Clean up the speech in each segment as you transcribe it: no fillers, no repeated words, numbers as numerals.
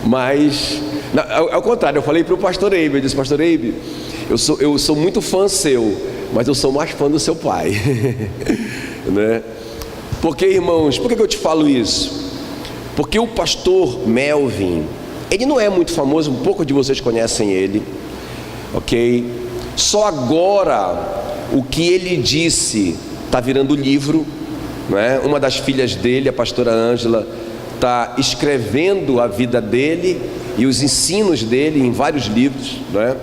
Mas, ao contrário, eu falei para o pastor Eibe, eu disse: pastor Eibe, eu sou muito fã seu, mas eu sou mais fã do seu pai. Né? Porque, irmãos, por que eu te falo isso? Porque o pastor Melvin, ele não é muito famoso, um pouco de vocês conhecem ele, ok? Só agora o que ele disse está virando livro, não é? Uma das filhas dele, a pastora Ângela, está escrevendo a vida dele e os ensinos dele em vários livros, não é?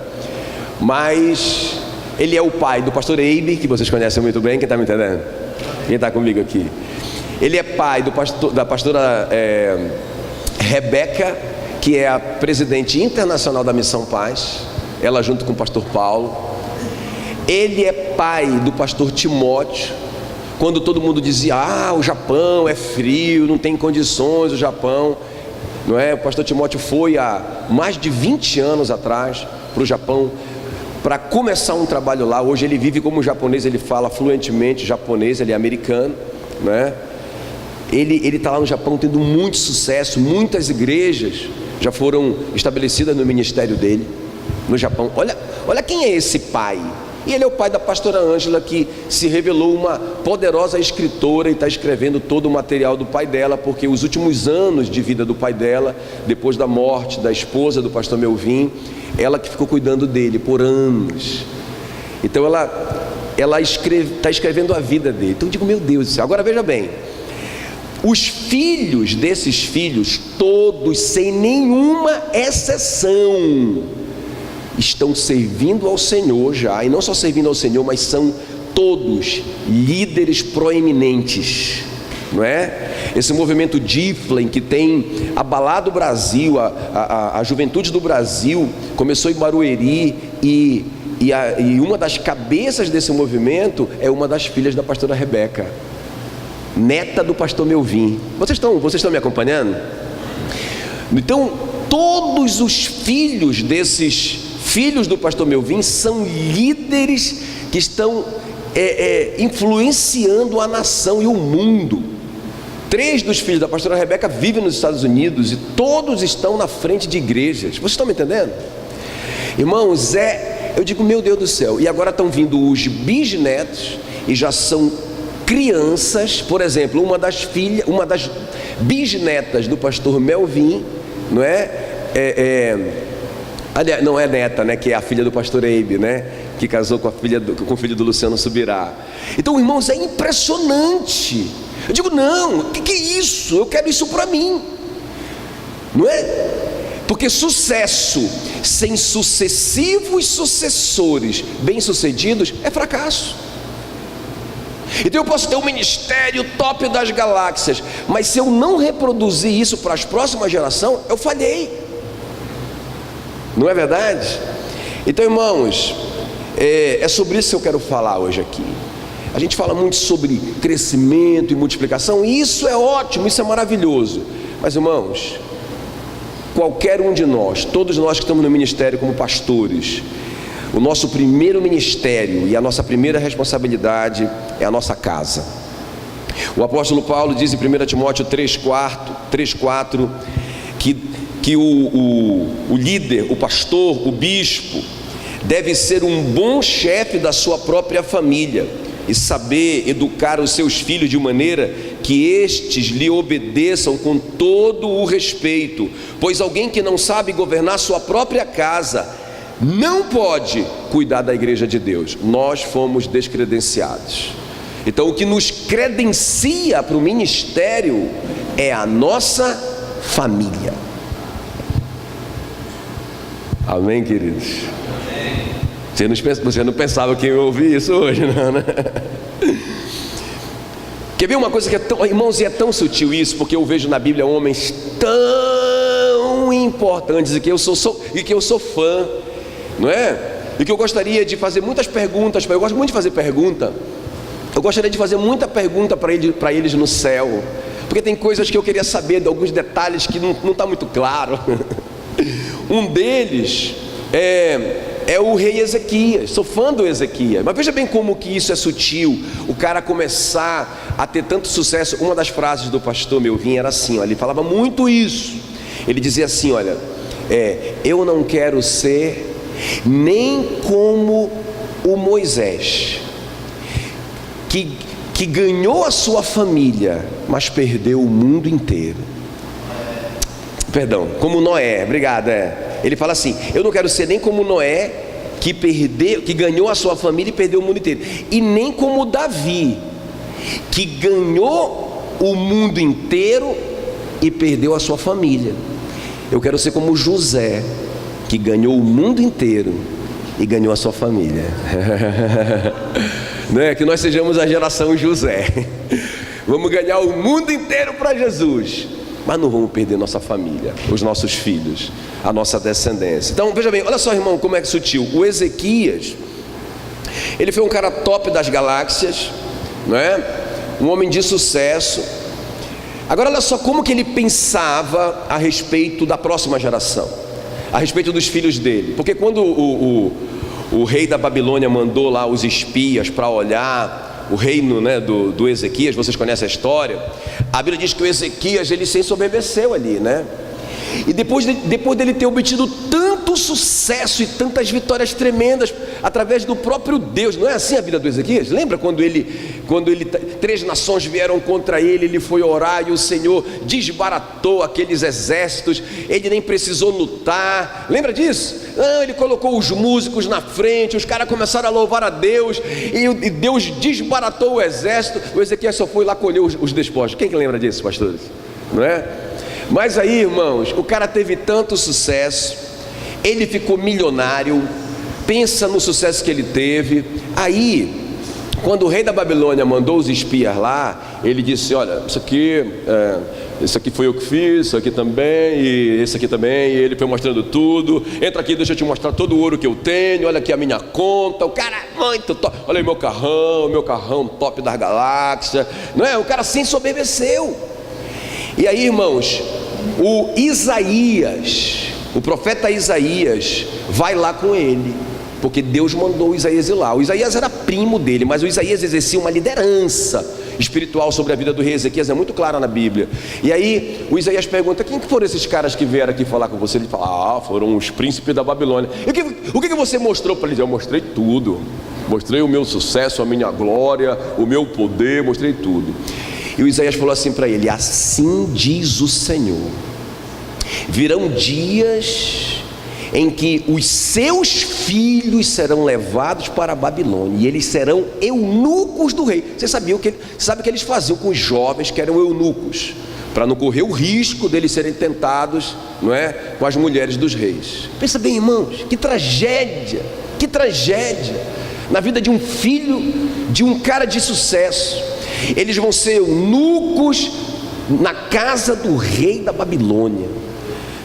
Mas ele é o pai do pastor Eibe, que vocês conhecem muito bem. Quem está me entendendo? Quem está comigo aqui? Ele é pai da pastora Rebeca, que é a presidente internacional da Missão Paz, ela junto com o pastor Paulo. Ele é pai do pastor Timóteo, quando todo mundo dizia: o Japão é frio, não tem condições o Japão, não é? O pastor Timóteo foi há mais de 20 anos atrás para o Japão para começar um trabalho lá. Hoje ele vive como japonês, ele fala fluentemente japonês, ele é americano, né? Ele está lá no Japão tendo muito sucesso, muitas igrejas já foram estabelecidas no ministério dele no Japão. Olha quem é esse pai. E ele é o pai da pastora Ângela, que se revelou uma poderosa escritora e está escrevendo todo o material do pai dela, porque os últimos anos de vida do pai dela, depois da morte da esposa do pastor Melvin, ela que ficou cuidando dele por anos. Então ela está escrevendo a vida dele. Então eu digo: meu Deus do céu. Agora veja bem, os filhos desses filhos, todos sem nenhuma exceção, estão servindo ao Senhor já, e não só servindo ao Senhor, mas são todos líderes proeminentes, não é? Esse movimento Difflin, que tem abalado o Brasil, a juventude do Brasil, começou em Barueri, e uma das cabeças desse movimento é uma das filhas da pastora Rebeca, neta do pastor Melvin. Vocês estão me acompanhando? Então, todos os filhos desses filhos do pastor Melvin são líderes que estão influenciando a nação e o mundo. 3 dos filhos da pastora Rebeca vivem nos Estados Unidos e todos estão na frente de igrejas. Vocês estão me entendendo? Irmãos, eu digo: meu Deus do céu. E agora estão vindo os bisnetos e já são crianças. Por exemplo, uma das bisnetas do pastor Melvin, não não é neta, né? Que é a filha do pastor Eibe, né? Que casou com o filho do Luciano Subirá. Então, irmãos, é impressionante. Eu digo: não, o que é isso? Eu quero isso para mim, não é? Porque sucesso sem sucessivos sucessores bem-sucedidos é fracasso. Então eu posso ter um ministério top das galáxias, mas se eu não reproduzir isso para as próximas gerações, eu falhei. Não é verdade? Então, irmãos, é sobre isso que eu quero falar hoje aqui. A gente fala muito sobre crescimento e multiplicação, e isso é ótimo, isso é maravilhoso. Mas, irmãos, qualquer um de nós, todos nós que estamos no ministério como pastores, o nosso primeiro ministério e a nossa primeira responsabilidade é a nossa casa. O apóstolo Paulo diz em 1 Timóteo 3,4 que o líder, o pastor, o bispo, deve ser um bom chefe da sua própria família e saber educar os seus filhos de maneira que estes lhe obedeçam com todo o respeito, pois alguém que não sabe governar sua própria casa não pode cuidar da igreja de Deus. Nós fomos descredenciados. Então o que nos credencia para o ministério é a nossa família. Amém, queridos? Você não pensava que eu ia ouvir isso hoje, não, né? Quer ver uma coisa que é tão, irmãos, e é tão sutil isso, porque eu vejo na Bíblia homens tão importantes e que eu sou fã, não é? E que eu gostaria de fazer muitas perguntas, eu gosto muito de fazer pergunta. Eu gostaria de fazer muita pergunta para eles no céu, porque tem coisas que eu queria saber, de alguns detalhes que não está muito claro. Um deles é o rei Ezequias. Sou fã do Ezequias, mas veja bem como que isso é sutil. O cara começar a ter tanto sucesso. Uma das frases do pastor Melvin era assim, ó, ele falava muito isso. Ele dizia assim, olha, eu não quero ser nem como o Moisés, que ganhou a sua família, mas perdeu o mundo inteiro. Perdão, como Noé, obrigado. Ele fala assim, eu não quero ser nem como Noé, que ganhou a sua família e perdeu o mundo inteiro, e nem como Davi, que ganhou o mundo inteiro e perdeu a sua família. Eu quero ser como José, que ganhou o mundo inteiro e ganhou a sua família. Não é? Que nós sejamos a geração José. Vamos ganhar o mundo inteiro para Jesus, mas não vamos perder nossa família, os nossos filhos, a nossa descendência. Então veja bem, olha só, irmão, como é que sutil. O Ezequias, ele foi um cara top das galáxias, não é? Um homem de sucesso. Agora olha só como que ele pensava a respeito da próxima geração, a respeito dos filhos dele. Porque quando o rei da Babilônia mandou lá os espias para olhar o reino, né, do Ezequias, vocês conhecem a história. A Bíblia diz que o Ezequias, ele se ensoberbeceu ali, né? E depois dele ter obtido tanto sucesso e tantas vitórias tremendas através do próprio Deus, não é assim a vida do Ezequias? Lembra quando 3 nações vieram contra ele, ele foi orar e o Senhor desbaratou aqueles exércitos, ele nem precisou lutar, lembra disso? Não, ele colocou os músicos na frente, os caras começaram a louvar a Deus, e Deus desbaratou o exército. O Ezequias só foi lá colher os despojos. Quem que lembra disso, pastores? Não é? Mas aí, irmãos, o cara teve tanto sucesso, ele ficou milionário, pensa no sucesso que ele teve. Aí, quando o rei da Babilônia mandou os espias lá, ele disse, olha, isso aqui foi eu que fiz, isso aqui também, e esse aqui também, e ele foi mostrando tudo. Entra aqui, deixa eu te mostrar todo o ouro que eu tenho, olha aqui a minha conta, o cara muito top, olha aí meu carrão top das galáxias, não é? O cara se ensoberbeceu. E aí, irmãos, o profeta Isaías vai lá com ele, porque Deus mandou o Isaías ir lá. O Isaías era primo dele, mas o Isaías exercia uma liderança espiritual sobre a vida do rei Ezequias, é muito clara na Bíblia. E aí o Isaías pergunta, quem que foram esses caras que vieram aqui falar com você? Ele fala, foram os príncipes da Babilônia. E o que você mostrou para eles? Eu mostrei tudo, mostrei o meu sucesso, a minha glória, o meu poder, mostrei tudo. E o Isaías falou assim para ele, assim diz o Senhor, virão dias em que os seus filhos serão levados para a Babilônia, e eles serão eunucos do rei. Você sabe o que eles faziam com os jovens que eram eunucos, para não correr o risco deles serem tentados, não é, com as mulheres dos reis. Pensa bem, irmãos, que tragédia na vida de um filho de um cara de sucesso. Eles vão ser eunucos na casa do rei da Babilônia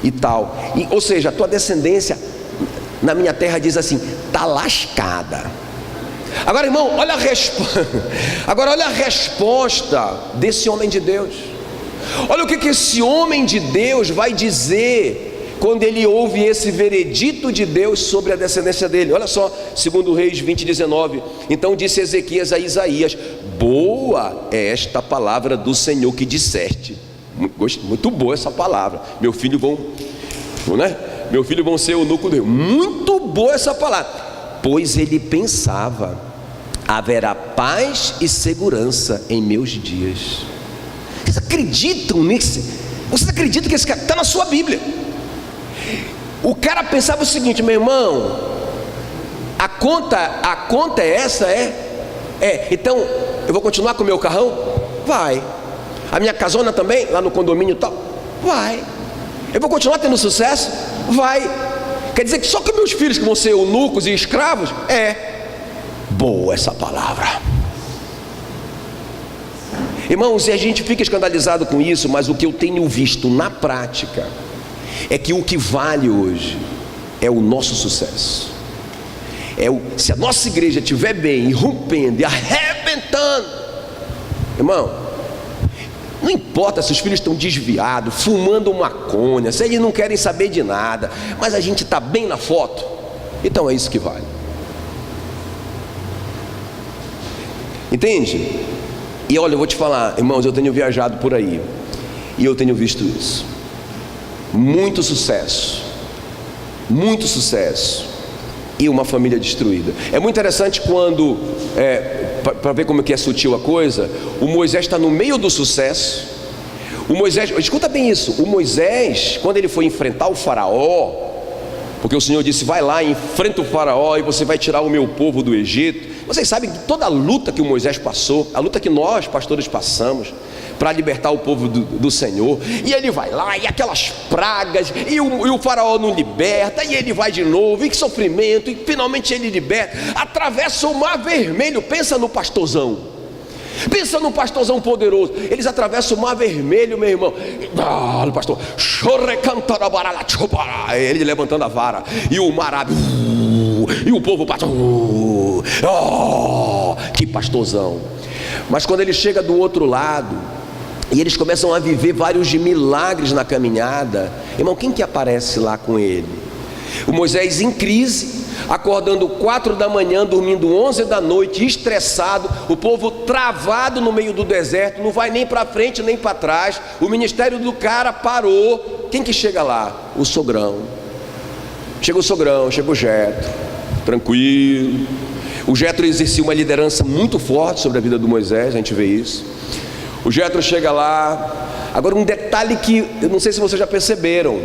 e tal. Ou seja, a tua descendência na minha terra diz assim, está lascada. Agora, irmão, olha a resposta desse homem de Deus. Olha o que esse homem de Deus vai dizer quando ele ouve esse veredito de Deus sobre a descendência dele. Olha só, 2 Reis 20:19. Então disse Ezequias a Isaías, boa é esta palavra do Senhor que disseste. Muito boa essa palavra. Meu filho vão ser eunuco do rei. Muito boa essa palavra. Pois ele pensava, haverá paz e segurança em meus dias. Vocês acreditam nisso? Vocês acreditam que esse cara está na sua Bíblia? O cara pensava o seguinte, meu irmão, a conta é essa, então eu vou continuar com o meu carrão? Vai. A minha casona também, lá no condomínio e tal? Vai. Eu vou continuar tendo sucesso? Vai. Quer dizer que só que meus filhos que vão ser eunucos e escravos? Boa essa palavra. Irmãos, e a gente fica escandalizado com isso, mas o que eu tenho visto na prática é que o que vale hoje é o nosso sucesso. Se a nossa igreja estiver bem, irrompendo e arrebentando, irmão, não importa se os filhos estão desviados, fumando maconha, se eles não querem saber de nada, mas a gente está bem na foto, então é isso que vale. Entende? E olha, eu vou te falar, irmãos, eu tenho viajado por aí e eu tenho visto isso. muito sucesso, e uma família destruída. É muito interessante quando, para ver como que é sutil a coisa, o Moisés está no meio do sucesso. O Moisés, escuta bem isso, o Moisés, quando ele foi enfrentar o faraó, porque o Senhor disse, vai lá, enfrenta o faraó e você vai tirar o meu povo do Egito. Vocês sabem que toda a luta que o Moisés passou, a luta que nós pastores passamos para libertar o povo do Senhor, e ele vai lá, e aquelas pragas, e o faraó não liberta, e ele vai de novo, e que sofrimento, e finalmente ele liberta, atravessa o mar vermelho. Pensa no pastorzão, pensa no pastorzão poderoso. Eles atravessam o mar vermelho, meu irmão. O pastor, ele levantando a vara, e o mar abre, e o povo passa, que pastorzão. Mas quando ele chega do outro lado, e eles começam a viver vários milagres na caminhada, irmão, quem que aparece lá com ele? O Moisés em crise, acordando 4 da manhã, dormindo 11 da noite, estressado, o povo travado no meio do deserto, não vai nem para frente nem para trás, o ministério do cara parou. Quem que chega lá? O sogrão. Chega o sogrão, chega o Jetro, tranquilo. O Jetro exercia uma liderança muito forte sobre a vida do Moisés, a gente vê isso. O Jetro chega lá. Agora um detalhe que eu não sei se vocês já perceberam: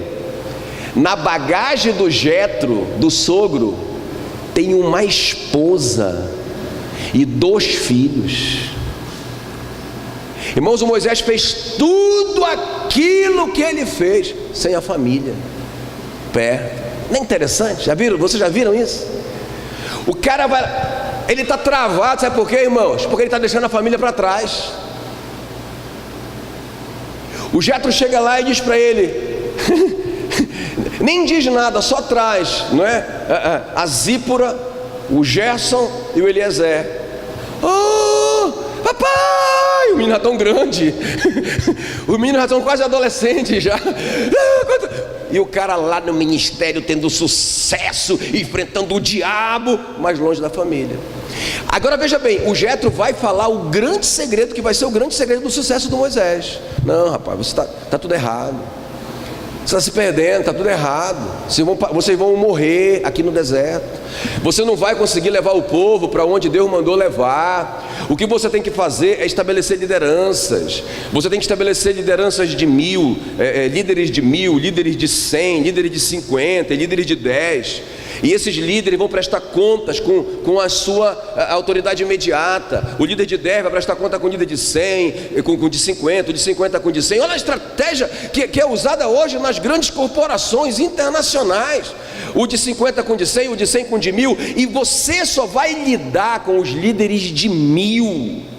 na bagagem do Jetro, do sogro, tem uma esposa e 2 filhos. Irmãos, o Moisés fez tudo aquilo que ele fez sem a família perto. Não é interessante? Já viram? Vocês já viram isso? O cara vai, ele está travado, sabe por quê, irmãos? Porque ele está deixando a família para trás. O Jetro chega lá e diz para ele, nem diz nada, só traz, não é? A Zípora, o Gerson e o Eliezer. Oh, papai! O menino já tão grande, o menino já tão quase adolescente já. E o cara lá no ministério tendo sucesso, enfrentando o diabo, mas longe da família. Agora veja bem, o Jetro vai falar o grande segredo, que vai ser o grande segredo do sucesso do Moisés. Não, rapaz, você está tudo errado. Você está se perdendo, está tudo errado. Vocês vão morrer aqui no deserto. Você não vai conseguir levar o povo para onde Deus mandou levar. O que você tem que fazer é estabelecer lideranças. Você tem que estabelecer lideranças de 1000, líderes de 1000, líderes de 100, líderes de 50, líderes de 10. E esses líderes vão prestar contas com a sua autoridade imediata. O líder de 10 vai prestar conta com o líder de 100, com o de 50, o de 50 com o de 100. Olha a estratégia que é usada hoje nas grandes corporações internacionais. O de 50 com o de 100, o de 100 com o de 1000. E você só vai lidar com os líderes de 1000.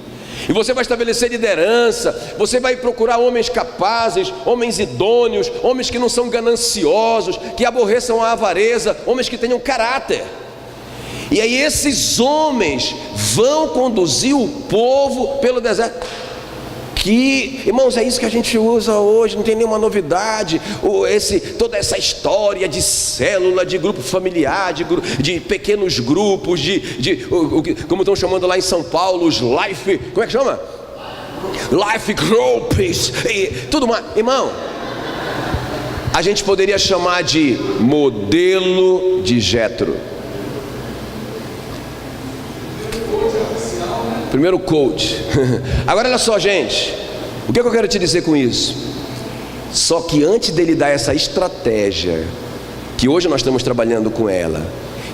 E você vai estabelecer liderança, você vai procurar homens capazes, homens idôneos, homens que não são gananciosos, que aborreçam a avareza, homens que tenham caráter. E aí esses homens vão conduzir o povo pelo deserto. Irmãos, é isso que a gente usa hoje, não tem nenhuma novidade. Toda essa história de célula, de grupo familiar, de pequenos grupos, como estão chamando lá em São Paulo, os life, como é que chama? Life groups, e tudo mais. Irmão, a gente poderia chamar de modelo de Jetro. Primeiro coach. Agora olha só, gente, o que eu quero te dizer com isso? Só que antes dele dar essa estratégia, que hoje nós estamos trabalhando com ela,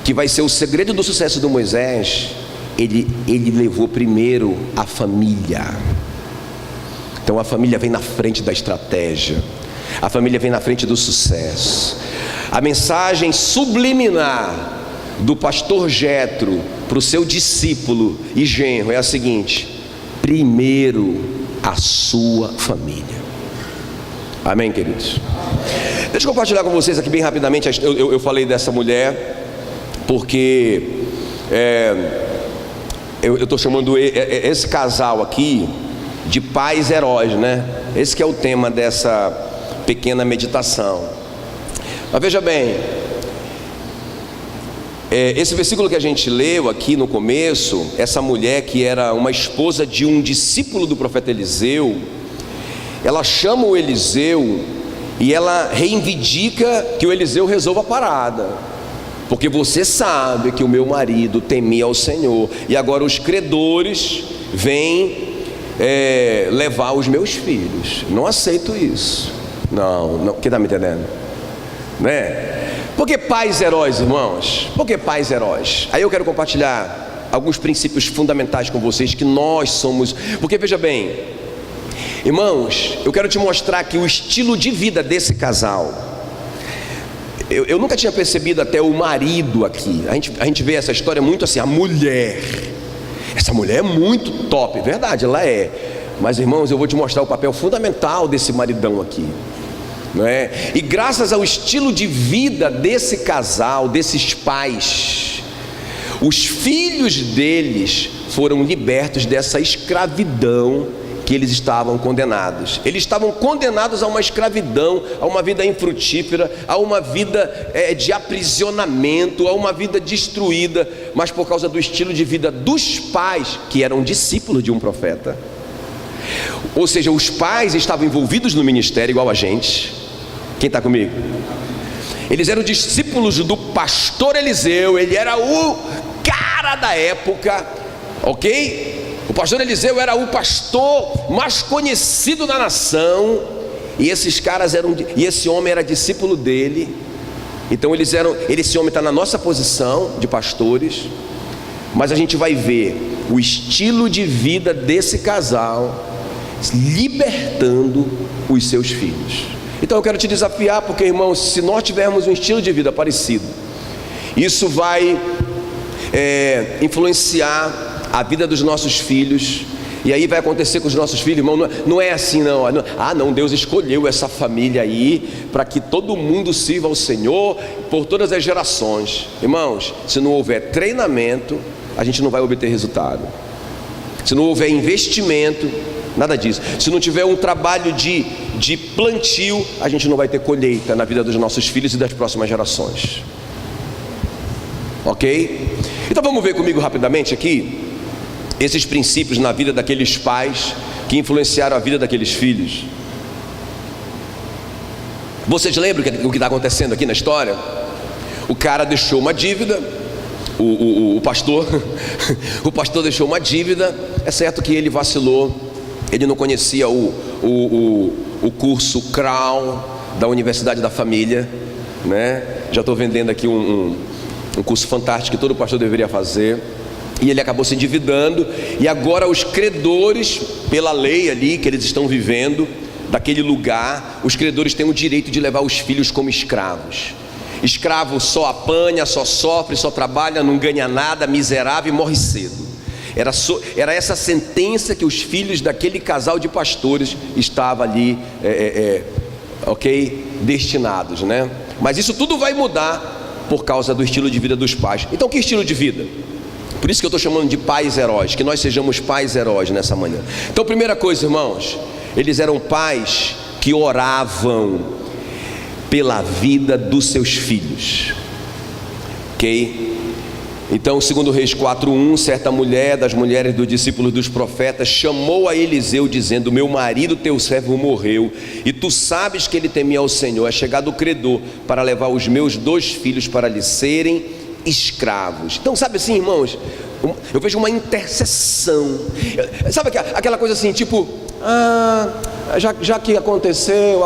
que vai ser o segredo do sucesso do Moisés, ele levou primeiro a família. Então a família vem na frente da estratégia, a família vem na frente do sucesso. A mensagem subliminar do pastor Jetro para o seu discípulo e genro é a seguinte: primeiro a sua família. Amém, queridos? Deixa eu compartilhar com vocês aqui bem rapidamente. Eu falei dessa mulher porque eu estou chamando esse casal aqui de pais heróis, né? Esse que é o tema dessa pequena meditação. Mas veja bem, esse versículo que a gente leu aqui no começo, essa mulher que era uma esposa de um discípulo do profeta Eliseu, ela chama o Eliseu E ela reivindica que o Eliseu resolva a parada, porque você sabe que o meu marido temia ao Senhor, e agora os credores vêm levar os meus filhos. Não aceito isso. Não, quem está me entendendo? Né? Por que pais heróis, irmãos? Por que pais heróis? Aí eu quero compartilhar alguns princípios fundamentais com vocês, que nós somos. Porque veja bem, irmãos, eu quero te mostrar que o estilo de vida desse casal, eu nunca tinha percebido até o marido aqui. A gente vê essa história muito assim, a mulher. Essa mulher é muito top, verdade, ela é. Mas irmãos, eu vou te mostrar o papel fundamental desse maridão aqui, não é? E graças ao estilo de vida desse casal, desses pais, os filhos deles foram libertos dessa escravidão que eles estavam condenados. Eles estavam condenados a uma escravidão, a uma vida infrutífera, a uma vida de aprisionamento, a uma vida destruída, mas por causa do estilo de vida dos pais, que eram discípulos de um profeta. Ou seja, os pais estavam envolvidos no ministério igual a gente. Quem está comigo? Eles eram discípulos do pastor Eliseu. Ele era o cara da época, ok? O pastor Eliseu era o pastor mais conhecido da nação, e esses caras e esse homem era discípulo dele. Então esse homem está na nossa posição de pastores, mas a gente vai ver o estilo de vida desse casal libertando os seus filhos. Então eu quero te desafiar, porque irmãos, se nós tivermos um estilo de vida parecido, isso vai influenciar a vida dos nossos filhos. E aí vai acontecer com os nossos filhos, irmão, não é assim não. Não, Deus escolheu essa família aí para que todo mundo sirva ao Senhor por todas as gerações. Irmãos, se não houver treinamento, a gente não vai obter resultado. Se não houver investimento, nada disso. Se não tiver um trabalho de plantio, a gente não vai ter colheita na vida dos nossos filhos e das próximas gerações. Ok? Então vamos ver comigo rapidamente aqui esses princípios na vida daqueles pais que influenciaram a vida daqueles filhos. Vocês lembram o que está acontecendo aqui na história? O cara deixou uma dívida, o pastor o pastor deixou uma dívida. É certo que ele vacilou, ele não conhecia o curso CRAU da Universidade da Família, né? Já estou vendendo aqui um curso fantástico que todo pastor deveria fazer. E ele acabou se endividando, e agora os credores, pela lei ali que eles estão vivendo, daquele lugar, os credores têm o direito de levar os filhos como escravos. Escravo só apanha, só sofre, só trabalha, não ganha nada, miserável e morre cedo. Era essa sentença que os filhos daquele casal de pastores estavam ali, destinados, né? Mas isso tudo vai mudar por causa do estilo de vida dos pais. Então, que estilo de vida? Por isso que eu estou chamando de pais heróis, que nós sejamos pais heróis nessa manhã. Então, primeira coisa, irmãos, eles eram pais que oravam pela vida dos seus filhos, ok? Então, segundo Reis 4:1, certa mulher das mulheres dos discípulos dos profetas chamou a Eliseu dizendo: meu marido teu servo morreu, e tu sabes que ele temia ao Senhor. É chegado o credor para levar os meus 2 filhos para lhe serem escravos. Então, sabe assim, irmãos, eu vejo uma intercessão. Sabe aquela coisa assim, tipo, já que aconteceu,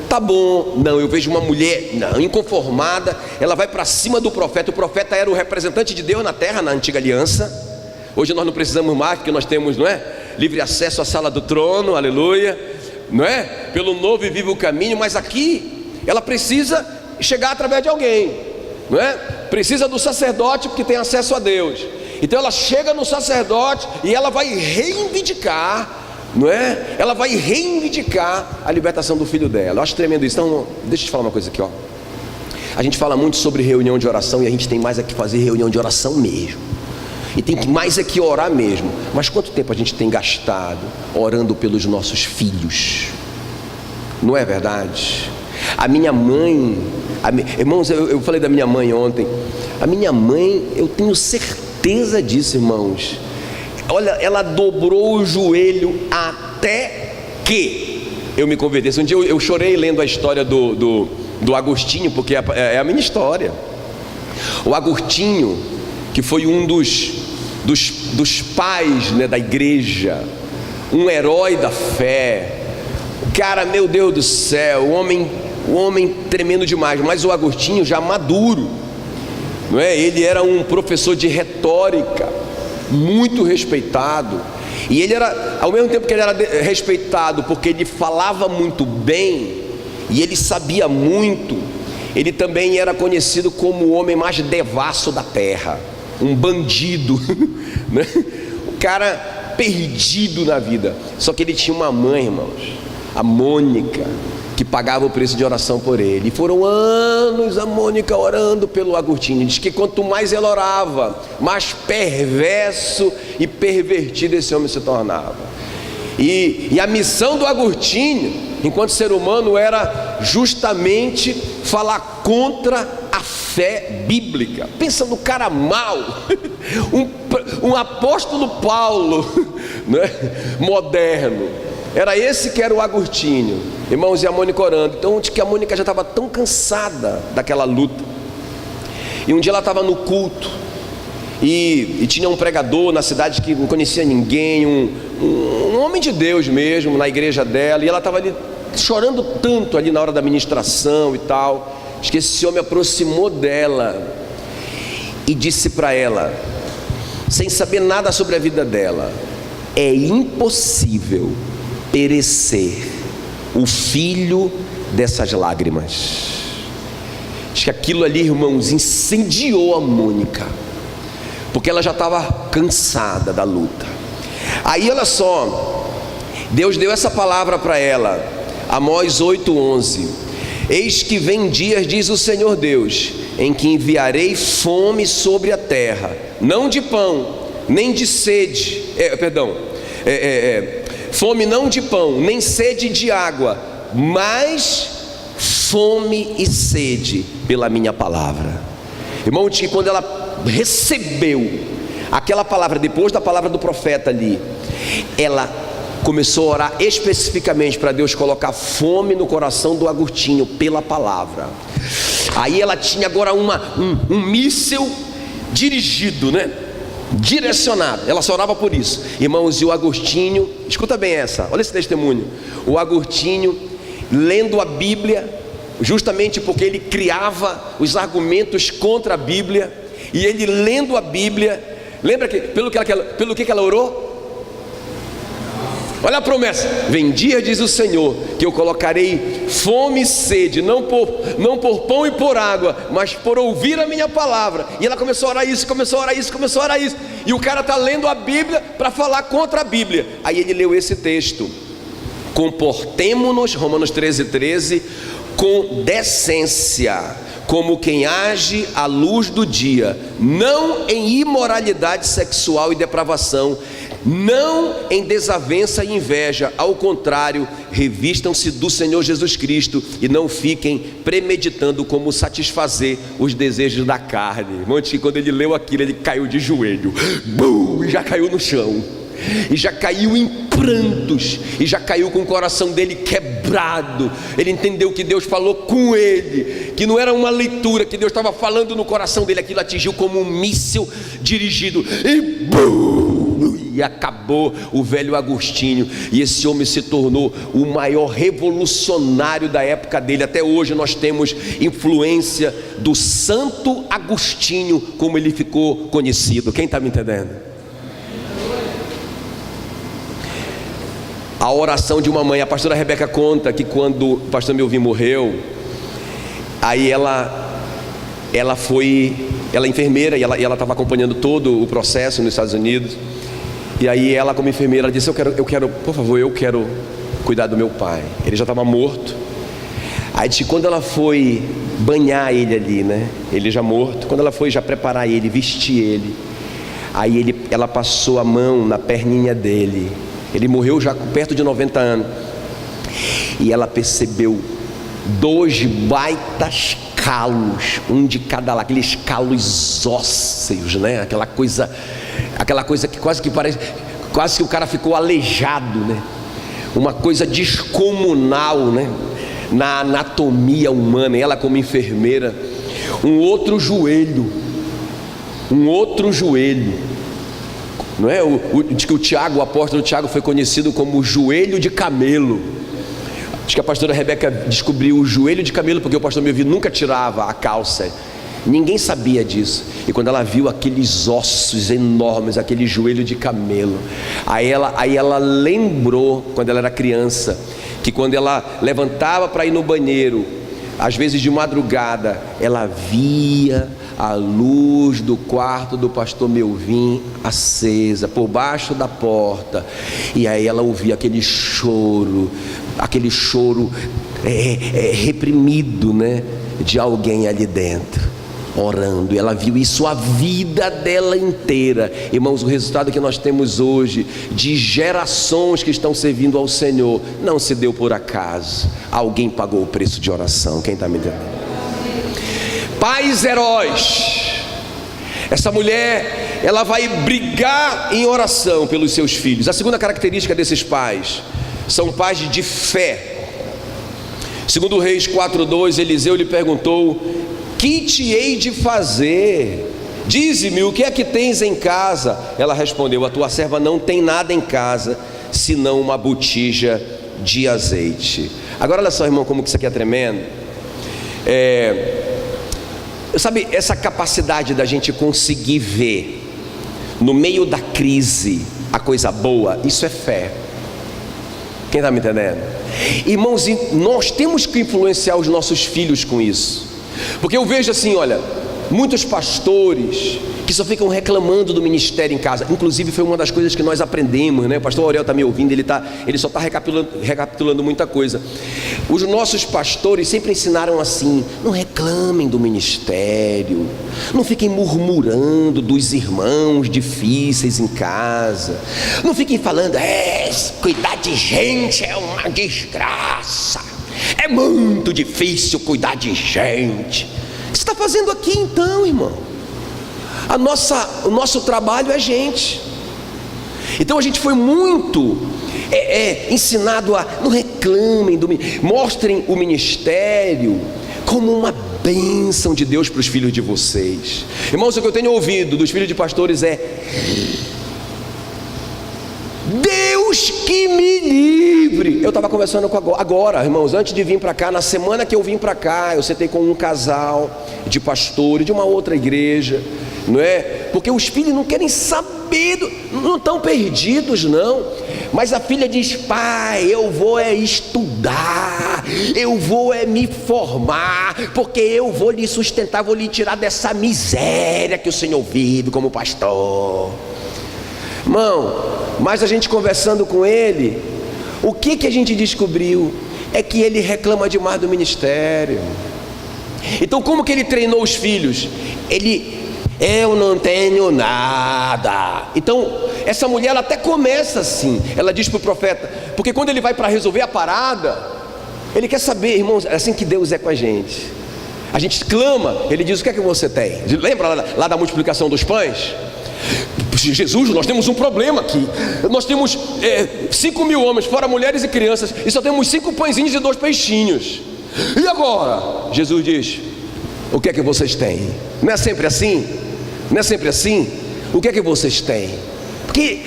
tá bom. Não, eu vejo uma mulher inconformada, ela vai para cima do profeta. O profeta era o representante de Deus na terra, na antiga aliança. Hoje nós não precisamos mais, porque nós temos, não é, livre acesso à sala do trono, aleluia, não é? Pelo novo e vivo caminho. Mas aqui ela precisa chegar através de alguém, não é? Precisa do sacerdote, porque tem acesso a Deus. Então ela chega no sacerdote e ela vai reivindicar, não é? Ela vai reivindicar a libertação do filho dela. Eu acho tremendo isso. Então, deixa eu te falar uma coisa aqui, ó. A gente fala muito sobre reunião de oração, e a gente tem mais aqui fazer reunião de oração mesmo. E tem mais aqui orar mesmo. Mas quanto tempo a gente tem gastado orando pelos nossos filhos? Não é verdade? A minha mãe, irmãos, eu falei da minha mãe ontem. A minha mãe, eu tenho certeza disso, irmãos. Olha, ela dobrou o joelho até que eu me convertesse. Um dia eu chorei lendo a história do Agostinho, porque é a minha história. O Agostinho, que foi um dos pais, né, da igreja, um herói da fé, cara, meu Deus do céu, um homem tremendo demais. Mas o Agostinho já maduro, não é? Ele era um professor de retórica, muito respeitado. E ele era, ao mesmo tempo que ele era respeitado porque ele falava muito bem e ele sabia muito, ele também era conhecido como o homem mais devasso da terra, um bandido, né? O cara perdido na vida. Só que ele tinha uma mãe, irmãos, a Mônica, que pagava o preço de oração por ele. E foram anos a Mônica orando pelo Agostinho. Diz que quanto mais ela orava, mais perverso e pervertido esse homem se tornava. E a missão do Agostinho, enquanto ser humano, era justamente falar contra a fé bíblica. Pensa no cara mau, um apóstolo Paulo, né? Moderno. Era esse que era o Agostinho, irmãos, e a Mônica orando. Então, diz que a Mônica já estava tão cansada daquela luta. E um dia ela estava no culto e tinha um pregador na cidade que não conhecia ninguém, um homem de Deus mesmo, na igreja dela. E ela estava ali chorando tanto ali na hora da ministração e tal. Diz que esse homem aproximou dela e disse para ela, sem saber nada sobre a vida dela: é impossível perecer o filho dessas lágrimas. Diz que aquilo ali, irmãos, incendiou a Mônica, porque ela já estava cansada da luta. Aí olha só, Deus deu essa palavra para ela, Amós 8:11: eis que vem dias, diz o Senhor Deus, em que enviarei fome sobre a terra, não de pão, nem de sede, fome não de pão, nem sede de água, mas fome e sede pela minha palavra. Irmão, diz que quando ela recebeu aquela palavra, depois da palavra do profeta ali, ela começou a orar especificamente para Deus colocar fome no coração do Agostinho pela palavra. Aí ela tinha agora um míssil dirigido, né? Direcionado, ela só orava por isso, irmãos. E o Agostinho, escuta bem essa, olha esse testemunho. O Agostinho lendo a Bíblia, justamente porque ele criava os argumentos contra a Bíblia, e ele lendo a Bíblia, lembra que pelo que ela orou? Olha a promessa: vem dia, diz o Senhor, que eu colocarei fome e sede, não por pão e por água, mas por ouvir a minha palavra. E ela começou a orar isso, começou a orar isso. E o cara está lendo a Bíblia para falar contra a Bíblia. Aí ele leu esse texto: comportemo-nos, Romanos 13:13, com decência, como quem age à luz do dia, não em imoralidade sexual e depravação, não em desavença e inveja, ao contrário, revistam-se do Senhor Jesus Cristo e não fiquem premeditando como satisfazer os desejos da carne. Irmão, que quando ele leu aquilo, ele caiu de joelho, e já caiu no chão, e já caiu em prantos, e já caiu com o coração dele quebrado. Ele entendeu que Deus falou com ele, que não era uma leitura, que Deus estava falando no coração dele. Aquilo atingiu como um míssil dirigido, e acabou o velho Agostinho. E esse homem se tornou o maior revolucionário da época dele. Até hoje nós temos influência do Santo Agostinho, como ele ficou conhecido. Quem está me entendendo? A oração de uma mãe. A pastora Rebeca conta que quando o pastor Melvin morreu, aí ela é enfermeira, e ela estava acompanhando todo o processo nos Estados Unidos. E aí ela, como enfermeira, ela disse: eu quero, por favor, eu quero cuidar do meu pai. Ele já estava morto. Aí disse, quando ela foi banhar ele ali, né, ele já morto, quando ela foi já preparar ele, vestir ele, aí ela passou a mão na perninha dele. Ele morreu já perto de 90 anos. E ela percebeu 2 baitas calos, um de cada lado, aqueles calos ósseos, né? Aquela coisa que quase que parece, quase que o cara ficou aleijado, né? uma coisa descomunal, né? Na anatomia humana, ela como enfermeira, um outro joelho, não é? Diz que o apóstolo Tiago foi conhecido como o joelho de camelo. Acho que a pastora Rebeca descobriu o joelho de camelo porque o pastor Melvino nunca tirava a calça, ninguém sabia disso. E quando ela viu aqueles ossos enormes, aquele joelho de camelo, aí ela lembrou, quando ela era criança, que quando ela levantava para ir no banheiro, às vezes de madrugada, ela via a luz do quarto do pastor Melvin acesa por baixo da porta, e aí ela ouvia aquele choro reprimido, né, de alguém ali dentro orando. E ela viu isso a vida dela inteira. Irmãos, o resultado que nós temos hoje de gerações que estão servindo ao Senhor não se deu por acaso. Alguém pagou o preço de oração. Quem está me entendendo? Pais heróis. Essa mulher, ela vai brigar em oração pelos seus filhos. A segunda característica desses pais, são pais de fé. Segundo Reis 4:2, Eliseu lhe perguntou: que te hei de fazer? Dize-me, o que é que tens em casa? Ela respondeu: a tua serva não tem nada em casa, senão uma botija de azeite. Agora olha só, irmão, como que isso aqui é tremendo. Sabe, essa capacidade da gente conseguir ver no meio da crise a coisa boa, isso é fé. Quem está me entendendo? Irmãos, nós temos que influenciar os nossos filhos com isso. Porque eu vejo assim, olha, muitos pastores que só ficam reclamando do ministério em casa. Inclusive foi uma das coisas que nós aprendemos, né? O pastor Aurel está me ouvindo, ele só está recapitulando muita coisa. Os nossos pastores sempre ensinaram assim: não reclamem do ministério, não fiquem murmurando dos irmãos difíceis em casa, não fiquem falando, cuidar de gente é uma desgraça, é muito difícil cuidar de gente. O que você está fazendo aqui então, irmão? O nosso trabalho é gente. Então a gente foi muito ensinado a não reclamem, mostrem o ministério como uma bênção de Deus para os filhos de vocês. Irmãos, o que eu tenho ouvido dos filhos de pastores é: Deus que me livre. Eu estava conversando com agora, irmãos, antes de vir para cá, na semana que eu vim para cá, eu sentei com um casal de pastores de uma outra igreja, não é? Porque os filhos não querem saber, não estão perdidos não, mas a filha diz: pai, eu vou estudar, eu vou me formar, porque eu vou lhe sustentar, vou lhe tirar dessa miséria que o Senhor vive como pastor. Irmão, mas a gente conversando com ele, o que a gente descobriu? É que ele reclama demais do ministério. Então como que ele treinou os filhos? Eu não tenho nada. Então essa mulher, ela até começa assim, ela diz para o profeta, porque quando ele vai para resolver a parada, ele quer saber, irmãos, é assim que Deus é com a gente clama, ele diz: o que é que você tem? Lembra lá da multiplicação dos pães? Jesus, nós temos um problema aqui. Nós temos 5.000 homens, fora mulheres e crianças, e só temos 5 pãezinhos e 2 peixinhos. E agora? Jesus diz: o que é que vocês têm? Não é sempre assim? Não é sempre assim? O que é que vocês têm? Porque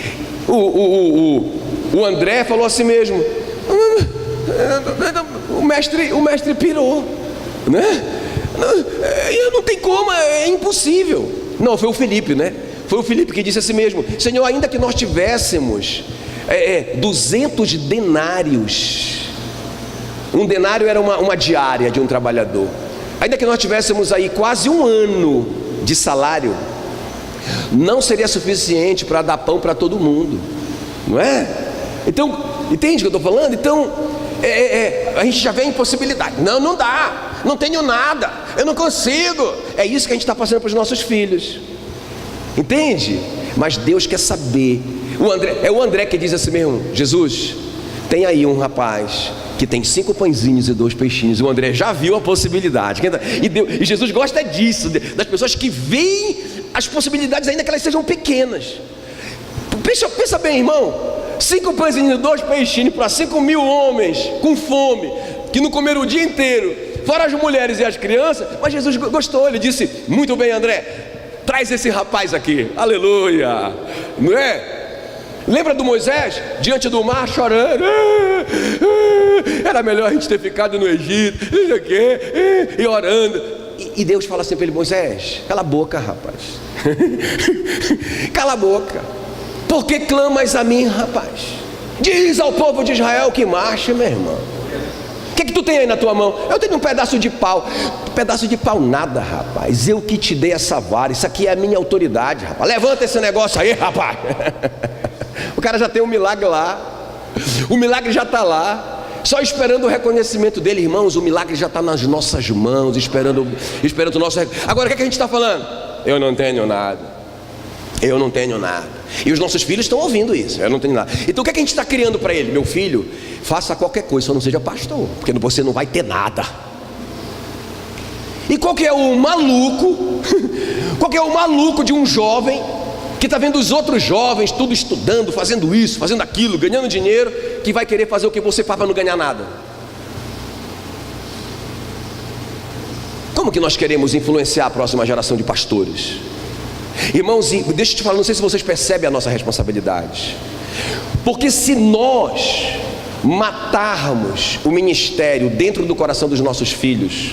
o André falou assim mesmo: o mestre pirou, né? Não tem como, é impossível. Não, foi o Felipe, né? Foi o Felipe que disse assim mesmo: Senhor, ainda que nós tivéssemos 200 denários, um denário era uma diária de um trabalhador, ainda que nós tivéssemos aí quase um ano de salário, não seria suficiente para dar pão para todo mundo, não é? Então, entende o que eu estou falando? Então, a gente já vê a impossibilidade. Não dá, não tenho nada, eu não consigo. É isso que a gente está passando para os nossos filhos. Entende? Mas Deus quer saber. O André que diz assim mesmo: Jesus, tem aí um rapaz que tem 5 pãezinhos e 2 peixinhos. O André já viu a possibilidade. E Jesus gosta disso, das pessoas que veem as possibilidades, ainda que elas sejam pequenas. Pensa bem, irmão. 5 pães e 2 peixinhos para 5.000 homens com fome, que não comeram o dia inteiro, fora as mulheres e as crianças. Mas Jesus gostou, ele disse: muito bem, André, traz esse rapaz aqui, aleluia, não é? Lembra do Moisés, diante do mar, chorando? Era melhor a gente ter ficado no Egito, e orando. E Deus fala assim para ele: Moisés, cala a boca, rapaz. Cala a boca. Por que clamas a mim, rapaz? Diz ao povo de Israel que marche, meu irmão. O que tu tem aí na tua mão? Eu tenho um pedaço de pau. Pedaço de pau nada, rapaz. Eu que te dei essa vara. Isso aqui é a minha autoridade, rapaz. Levanta esse negócio aí, rapaz. O cara já tem um milagre lá. O milagre já está lá, só esperando o reconhecimento dele. Irmãos, o milagre já está nas nossas mãos, esperando o nosso. Agora o que a gente está falando? Eu não tenho nada. Eu não tenho nada. E os nossos filhos estão ouvindo isso. Eu não tenho nada. Então o que a gente está criando para ele? Meu filho, faça qualquer coisa, só não seja pastor, porque você não vai ter nada. E qual que é o maluco? Qual que é o maluco de um jovem que está vendo os outros jovens tudo estudando, fazendo isso, fazendo aquilo, ganhando dinheiro, que vai querer fazer o que você faz para não ganhar nada? Como que nós queremos influenciar a próxima geração de pastores? Irmãos, deixa eu te falar, não sei se vocês percebem a nossa responsabilidade, porque se nós matarmos o ministério dentro do coração dos nossos filhos,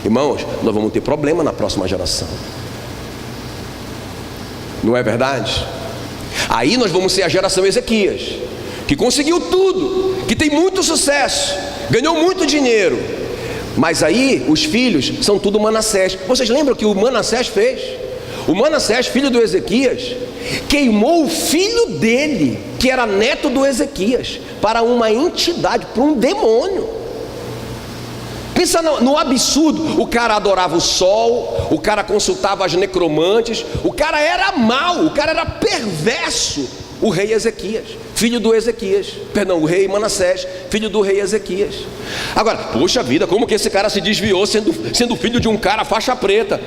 irmãos, nós vamos ter problema na próxima geração. Não é verdade? Aí nós vamos ser a geração Ezequias, que conseguiu tudo, que tem muito sucesso, ganhou muito dinheiro, mas aí os filhos são tudo Manassés. Vocês lembram que o Manassés fez? O Manassés, filho do Ezequias, queimou o filho dele, que era neto do Ezequias, para uma entidade, para um demônio. Pensa no absurdo. O cara adorava o sol, o cara consultava as necromantes, o cara era mau, o cara era perverso. O rei Ezequias, filho do Ezequias, perdão, o rei Manassés, filho do rei Ezequias. Agora, poxa vida, como que esse cara se desviou sendo filho de um cara faixa preta?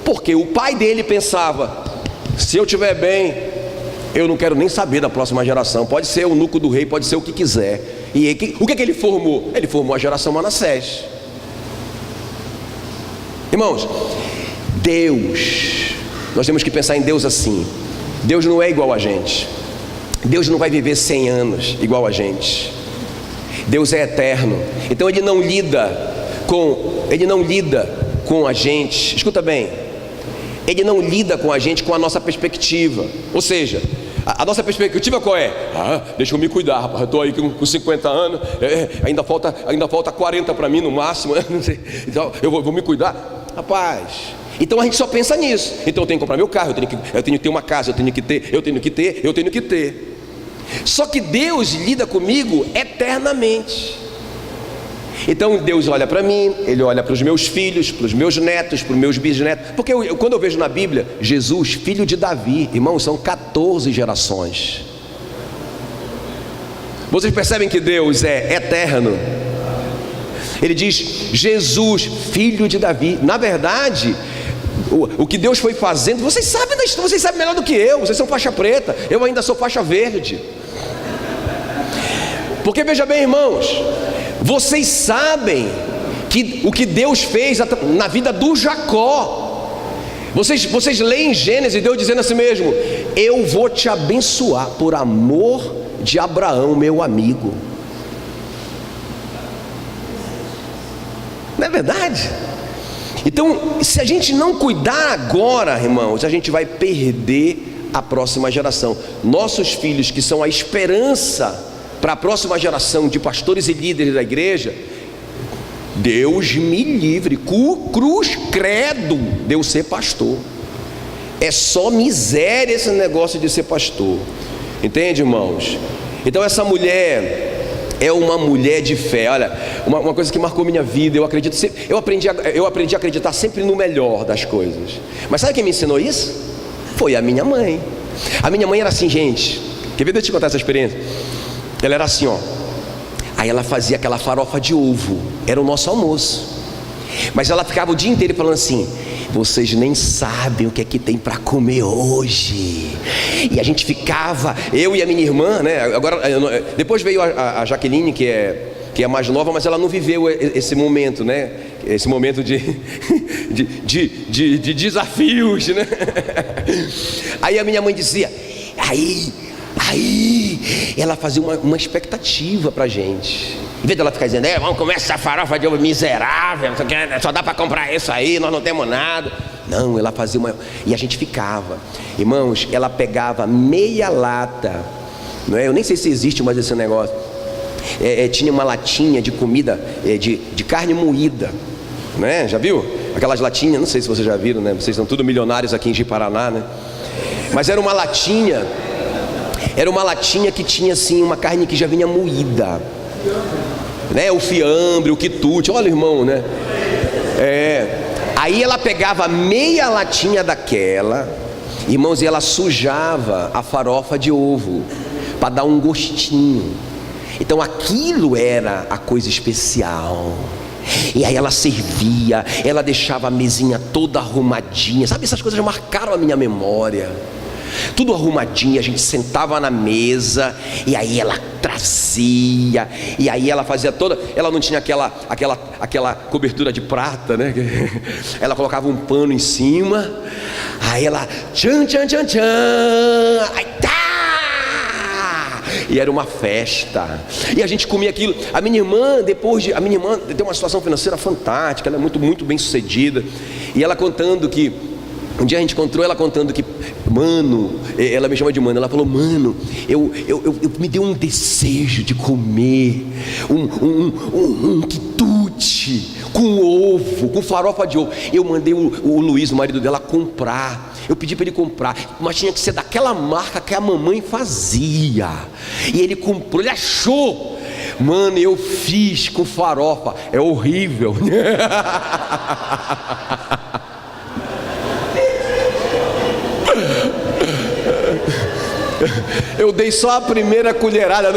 Porque o pai dele pensava: se eu estiver bem, eu não quero nem saber da próxima geração. Pode ser o eunuco do rei, pode ser o que quiser. E o que ele formou? Ele formou a geração Manassés. Irmãos, Deus, nós temos que pensar em Deus assim. Deus não é igual a gente. Deus não vai viver 100 anos igual a gente. Deus é eterno. Então Ele não lida com a gente. Escuta bem, Ele não lida com a gente com a nossa perspectiva. Ou seja, a nossa perspectiva qual é? Deixa eu me cuidar, rapaz, eu estou aí com 50 anos, ainda falta 40 para mim no máximo, não sei, então eu vou me cuidar. Rapaz, então a gente só pensa nisso. Então eu tenho que comprar meu carro, eu tenho que ter uma casa, eu tenho que ter. Só que Deus lida comigo eternamente. Então Deus olha para mim, Ele olha para os meus filhos, para os meus netos, para os meus bisnetos. Porque quando eu vejo na Bíblia Jesus, filho de Davi, irmãos, são 14 gerações. Vocês percebem que Deus é eterno? Ele diz Jesus, filho de Davi. Na verdade, o que Deus foi fazendo, vocês sabem da história, vocês sabem melhor do que eu. Vocês são faixa preta, eu ainda sou faixa verde. Porque veja bem, irmãos, vocês sabem que o que Deus fez na vida do Jacó. Vocês leem em Gênesis, Deus dizendo assim mesmo: eu vou te abençoar por amor de Abraão, meu amigo. Não é verdade? Então, se a gente não cuidar agora, irmãos, a gente vai perder a próxima geração. Nossos filhos, que são a esperança para a próxima geração de pastores e líderes da igreja, Deus me livre, cruz credo de eu ser pastor. É só miséria esse negócio de ser pastor. Entende, irmãos? Então essa mulher é uma mulher de fé. Olha, uma coisa que marcou minha vida, eu aprendi a acreditar sempre no melhor das coisas. Mas sabe quem me ensinou isso? Foi a minha mãe. A minha mãe era assim, gente, quer ver eu te contar essa experiência? Ela era assim, ó. Aí ela fazia aquela farofa de ovo, era o nosso almoço. Mas ela ficava o dia inteiro falando assim: vocês nem sabem o que é que tem para comer hoje. E a gente ficava, eu e a minha irmã, né? Agora, depois veio a Jaqueline, que é mais nova, mas ela não viveu esse momento, né? Esse momento de desafios, né? Aí a minha mãe dizia, aí ela fazia uma expectativa pra gente. Em vez dela ficar dizendo, vamos comer essa farofa de ovo miserável, só dá para comprar isso aí, nós não temos nada. Não, ela fazia e a gente ficava. Irmãos, ela pegava meia lata, não é? Eu nem sei se existe mais esse negócio. Tinha uma latinha de comida, de carne moída, né? Já viu? Aquelas latinhas, não sei se vocês já viram, né? Vocês são tudo milionários aqui em Ji-Paraná, né? Mas era uma latinha que tinha assim uma carne que já vinha moída, né? O fiambre, o quitute, olha, irmão, né? Aí ela pegava meia latinha daquela, irmãos, e ela sujava a farofa de ovo para dar um gostinho. Então aquilo era a coisa especial. E aí ela servia, ela deixava a mesinha toda arrumadinha. Sabe, essas coisas marcaram a minha memória. Tudo arrumadinho, a gente sentava na mesa, e aí ela trazia, e aí ela fazia toda. Ela não tinha aquela cobertura de prata, né? Ela colocava um pano em cima, aí ela tchan, tchan, tchan, tchan, aí tá! E era uma festa, e a gente comia aquilo. A minha irmã tem uma situação financeira fantástica, ela é muito, muito bem sucedida, e ela contando que um dia a gente encontrou ela contando que, mano, ela me chama de mano, ela falou, mano, eu me deu um desejo de comer um quitute com ovo, com farofa de ovo. Eu mandei o Luiz, o marido dela, comprar. Eu pedi para ele comprar, mas tinha que ser daquela marca que a mamãe fazia. E ele comprou, ele achou. Mano, eu fiz com farofa, é horrível. Eu dei só a primeira colherada,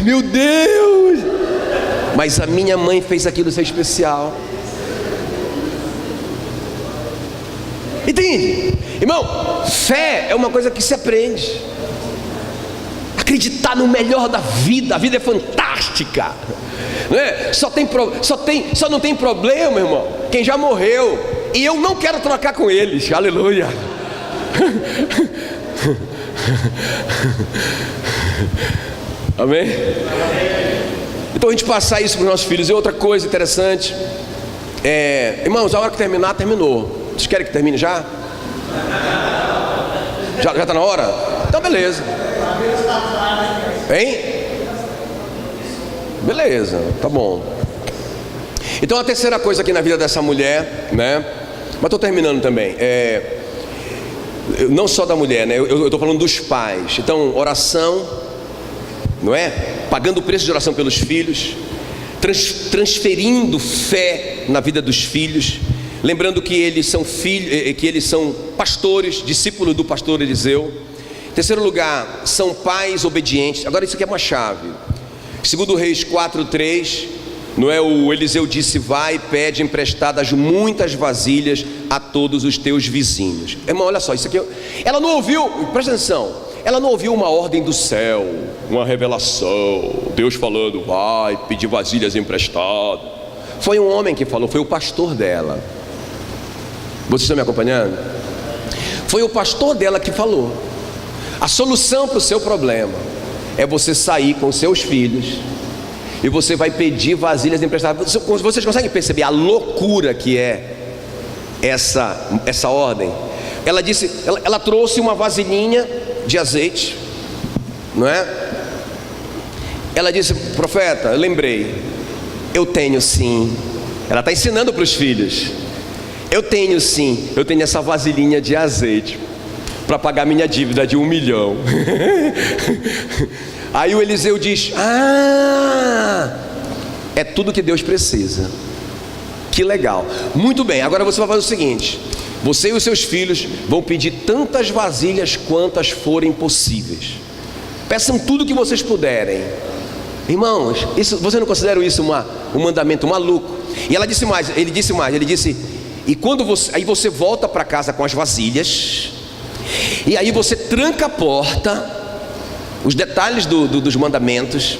meu Deus! Mas a minha mãe fez aquilo ser especial. Entende? Irmão, fé é uma coisa que se aprende. Acreditar no melhor da vida, a vida é fantástica, não é? Só não tem problema, irmão, quem já morreu, e eu não quero trocar com eles, aleluia. Amém? Então a gente passar isso para os nossos filhos. E outra coisa interessante irmãos, a hora que terminar, terminou. Vocês querem que termine já? Já está na hora? Então beleza. Hein? Beleza, tá bom. Então a terceira coisa aqui na vida dessa mulher, né? Mas estou terminando também. Não só da mulher, né? Eu estou falando dos pais. Então, oração, não é? Pagando o preço de oração pelos filhos, transferindo fé na vida dos filhos, lembrando que eles são filhos, que eles são pastores, discípulos do pastor Eliseu. Em terceiro lugar, são pais obedientes. Agora isso aqui é uma chave. Segundo Reis 4:3, não é? O Eliseu disse: vai e pede emprestadas muitas vasilhas a todos os teus vizinhos. Irmão, olha só, isso aqui ela não ouviu, presta atenção, ela não ouviu uma ordem do céu, uma revelação, Deus falando, vai pedir vasilhas emprestadas. Foi um homem que falou, foi o pastor dela. Vocês estão me acompanhando? Foi o pastor dela que falou. A solução para o seu problema é você sair com seus filhos e você vai pedir vasilhas emprestadas. Vocês conseguem perceber a loucura que é essa ordem? Ela disse, ela trouxe uma vasilhinha de azeite, não é? Ela disse: profeta, eu lembrei, eu tenho sim. Ela está ensinando para os filhos: eu tenho sim, eu tenho essa vasilhinha de azeite para pagar minha dívida de 1 milhão. Aí o Eliseu diz: é tudo que Deus precisa. Que legal, muito bem. Agora você vai fazer o seguinte: você e os seus filhos vão pedir tantas vasilhas quantas forem possíveis. Peçam tudo que vocês puderem. Irmãos, você não considera isso um mandamento maluco? E ela disse mais, ele disse: E aí você volta para casa com as vasilhas, e aí você tranca a porta, os detalhes dos mandamentos,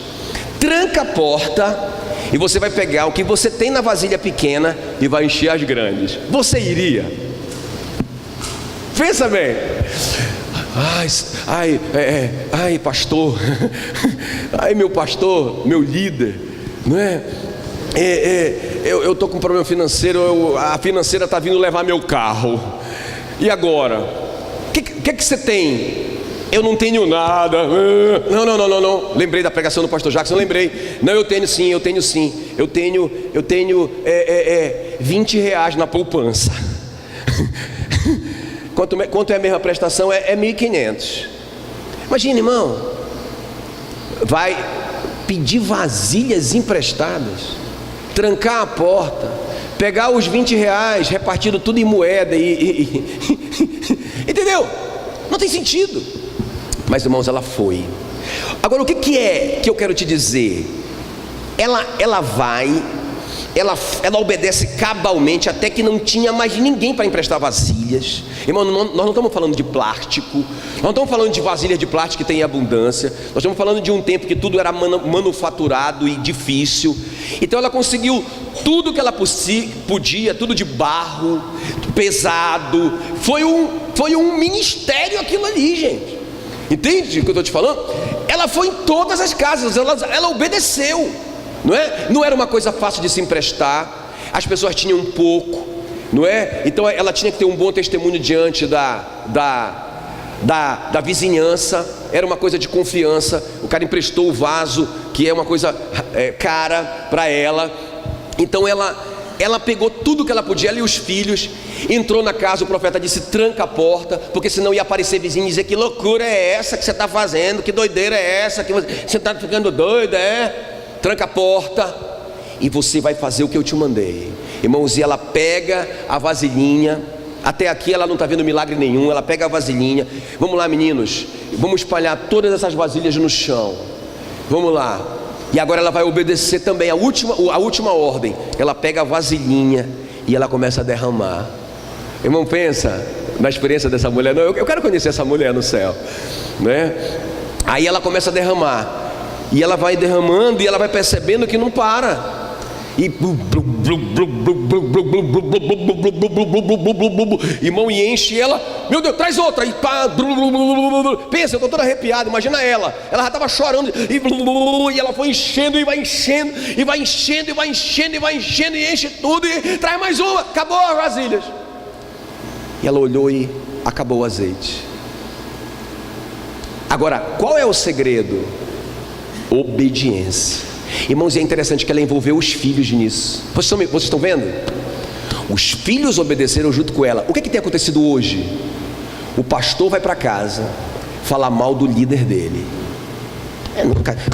tranca a porta, e você vai pegar o que você tem na vasilha pequena e vai encher as grandes. Você iria? Pensa bem. Ai, pastor, ai, meu pastor, meu líder, não é? Eu estou com um problema financeiro, a financeira está vindo levar meu carro, e agora? O que você tem? Eu não tenho nada. Não. Lembrei da pregação do pastor Jackson, lembrei. Não, eu tenho sim. Eu tenho R$20 na poupança. Quanto é a mesma prestação? É 1.500. Imagina, irmão, vai pedir vasilhas emprestadas, trancar a porta, pegar os R$20, repartido tudo em moeda entendeu? Não tem sentido. Mas, irmãos, ela foi. Agora, o que é que eu quero te dizer? Ela vai, ela obedece cabalmente, até que não tinha mais ninguém para emprestar vasilhas. Irmão, nós não estamos falando de plástico, nós não estamos falando de vasilhas de plástico que tem abundância, nós estamos falando de um tempo que tudo era manufaturado e difícil. Então ela conseguiu tudo que ela podia, tudo de barro, pesado. Foi um ministério aquilo ali, gente. Entende o que eu estou te falando? Ela foi em todas as casas, ela obedeceu. Não era uma coisa fácil de se emprestar. As pessoas tinham um pouco, não é? Então ela tinha que ter um bom testemunho diante da vizinhança. Era uma coisa de confiança. O cara emprestou o vaso, que é uma coisa cara para ela. Então ela pegou tudo que ela podia, ela e os filhos, entrou na casa. O profeta disse: tranca a porta, porque senão ia aparecer vizinho e dizer: que loucura é essa que você está fazendo? Que doideira é essa? Que você está ficando doida, é? Tranca a porta e você vai fazer o que eu te mandei. Irmãos, e ela pega a vasilhinha. Até aqui ela não está vendo milagre nenhum. Ela pega a vasilhinha. Vamos lá, meninos, vamos espalhar todas essas vasilhas no chão. Vamos lá. E agora ela vai obedecer também a última ordem. Ela pega a vasilhinha e ela começa a derramar. Irmão, pensa na experiência dessa mulher. Não, eu quero conhecer essa mulher no céu, né? Aí ela começa a derramar. E ela vai derramando e ela vai percebendo que não para. E irmão, e enche ela. Meu Deus, traz outra. E pá, pensa, eu estou todo arrepiado. Imagina ela já estava chorando. E ela foi enchendo e vai enchendo. E vai enchendo, e vai enchendo, e vai enchendo. E enche tudo. E traz mais uma. Acabou as vasilhas. E ela olhou e acabou o azeite. Agora, qual é o segredo? Obediência. Irmãos, é interessante que ela envolveu os filhos nisso. Vocês estão vendo? Os filhos obedeceram junto com ela. O que tem acontecido hoje? O pastor vai para casa falar mal do líder dele.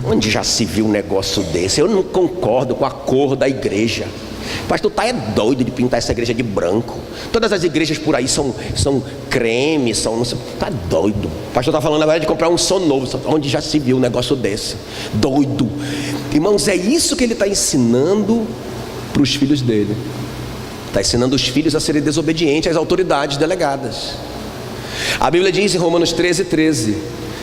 Onde já se viu um negócio desse? Eu não concordo com a cor da igreja. O pastor é doido de pintar essa igreja de branco. Todas as igrejas por aí são creme, tá doido. O pastor está falando agora de comprar um som novo. Onde já se viu um negócio desse? Doido. Irmãos, é isso que ele está ensinando para os filhos dele. Está ensinando os filhos a serem desobedientes às autoridades delegadas. A Bíblia diz em Romanos 13:13: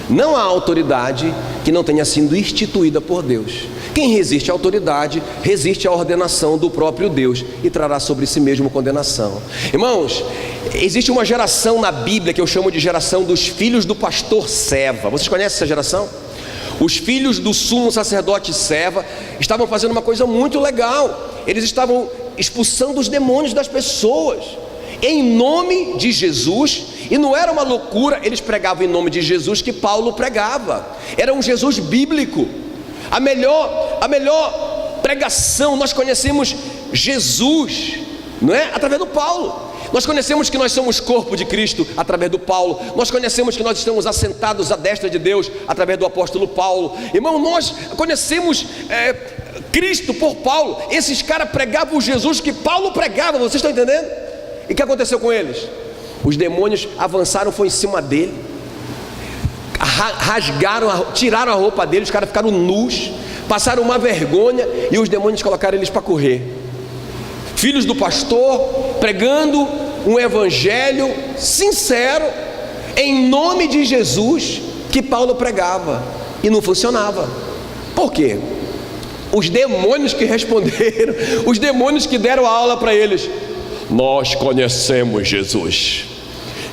não há autoridade que não tenha sido instituída por Deus. Quem resiste à autoridade, resiste à ordenação do próprio Deus e trará sobre si mesmo condenação. Irmãos, existe uma geração na Bíblia que eu chamo de geração dos filhos do pastor Seva. Vocês conhecem essa geração? Os filhos do sumo sacerdote Seva estavam fazendo uma coisa muito legal. Eles estavam expulsando os demônios das pessoas em nome de Jesus. E não era uma loucura, eles pregavam em nome de Jesus que Paulo pregava. Era um Jesus bíblico. A melhor pregação, nós conhecemos Jesus, não é? Através do Paulo. Nós conhecemos que nós somos corpo de Cristo através do Paulo. Nós conhecemos que nós estamos assentados à destra de Deus através do apóstolo Paulo. Irmão, nós conhecemos Cristo por Paulo. Esses caras pregavam o Jesus que Paulo pregava. Vocês estão entendendo? E o que aconteceu com eles? Os demônios avançaram, foi em cima dele, rasgaram, tiraram a roupa dele. Os caras ficaram nus, passaram uma vergonha, e os demônios colocaram eles para correr. filhos do pastor, pregando um evangelho sincero, em nome de Jesus, que Paulo pregava, e não funcionava. Por quê? Os demônios que responderam, os demônios que deram a aula para eles: nós conhecemos Jesus